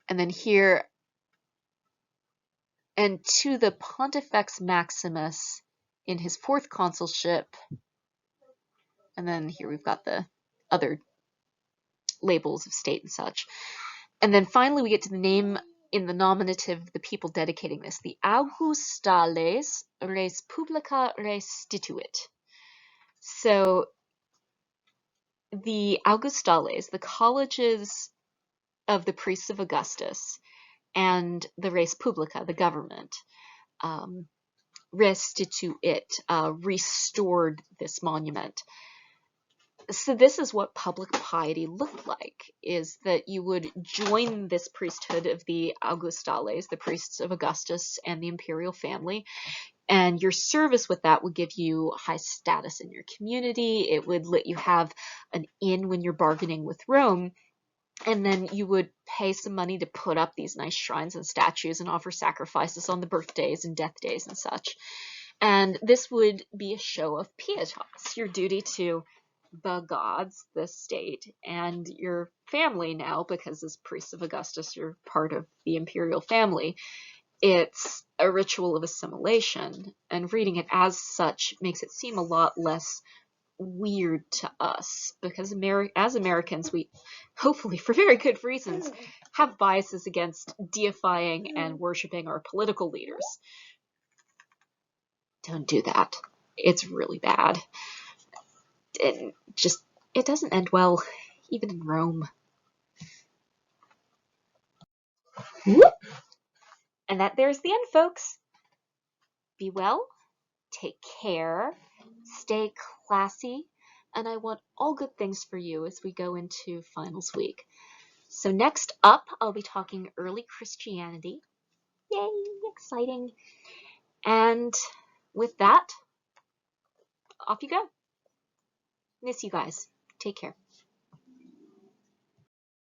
And then here, and to the Pontifex Maximus in his 4th consulship. And then here we've got the other labels of state and such. And then finally we get to the name in the nominative of the people dedicating this, the Augustales res publica restituit. So the Augustales, the colleges of the priests of Augustus, and the res publica, the government, restituit, restored this monument. So this is what public piety looked like, is that you would join this priesthood of the Augustales, the priests of Augustus and the imperial family, and your service with that would give you high status in your community. It would let you have an in when you're bargaining with Rome, and then you would pay some money to put up these nice shrines and statues and offer sacrifices on the birthdays and death days and such. And this would be a show of pietas, your duty to the gods, the state, and your family now, because as priests of Augustus, you're part of the imperial family. It's a ritual of assimilation, and reading it as such makes it seem a lot less weird to us because as Americans, we, hopefully for very good reasons, have biases against deifying and worshiping our political leaders. Don't do that. It's really bad. It doesn't end well, even in Rome. And there's the end, folks. Be well, take care, stay classy, and I want all good things for you as we go into finals week. So next up, I'll be talking early Christianity. Yay, exciting. And with that, off you go. Miss you guys. Take care.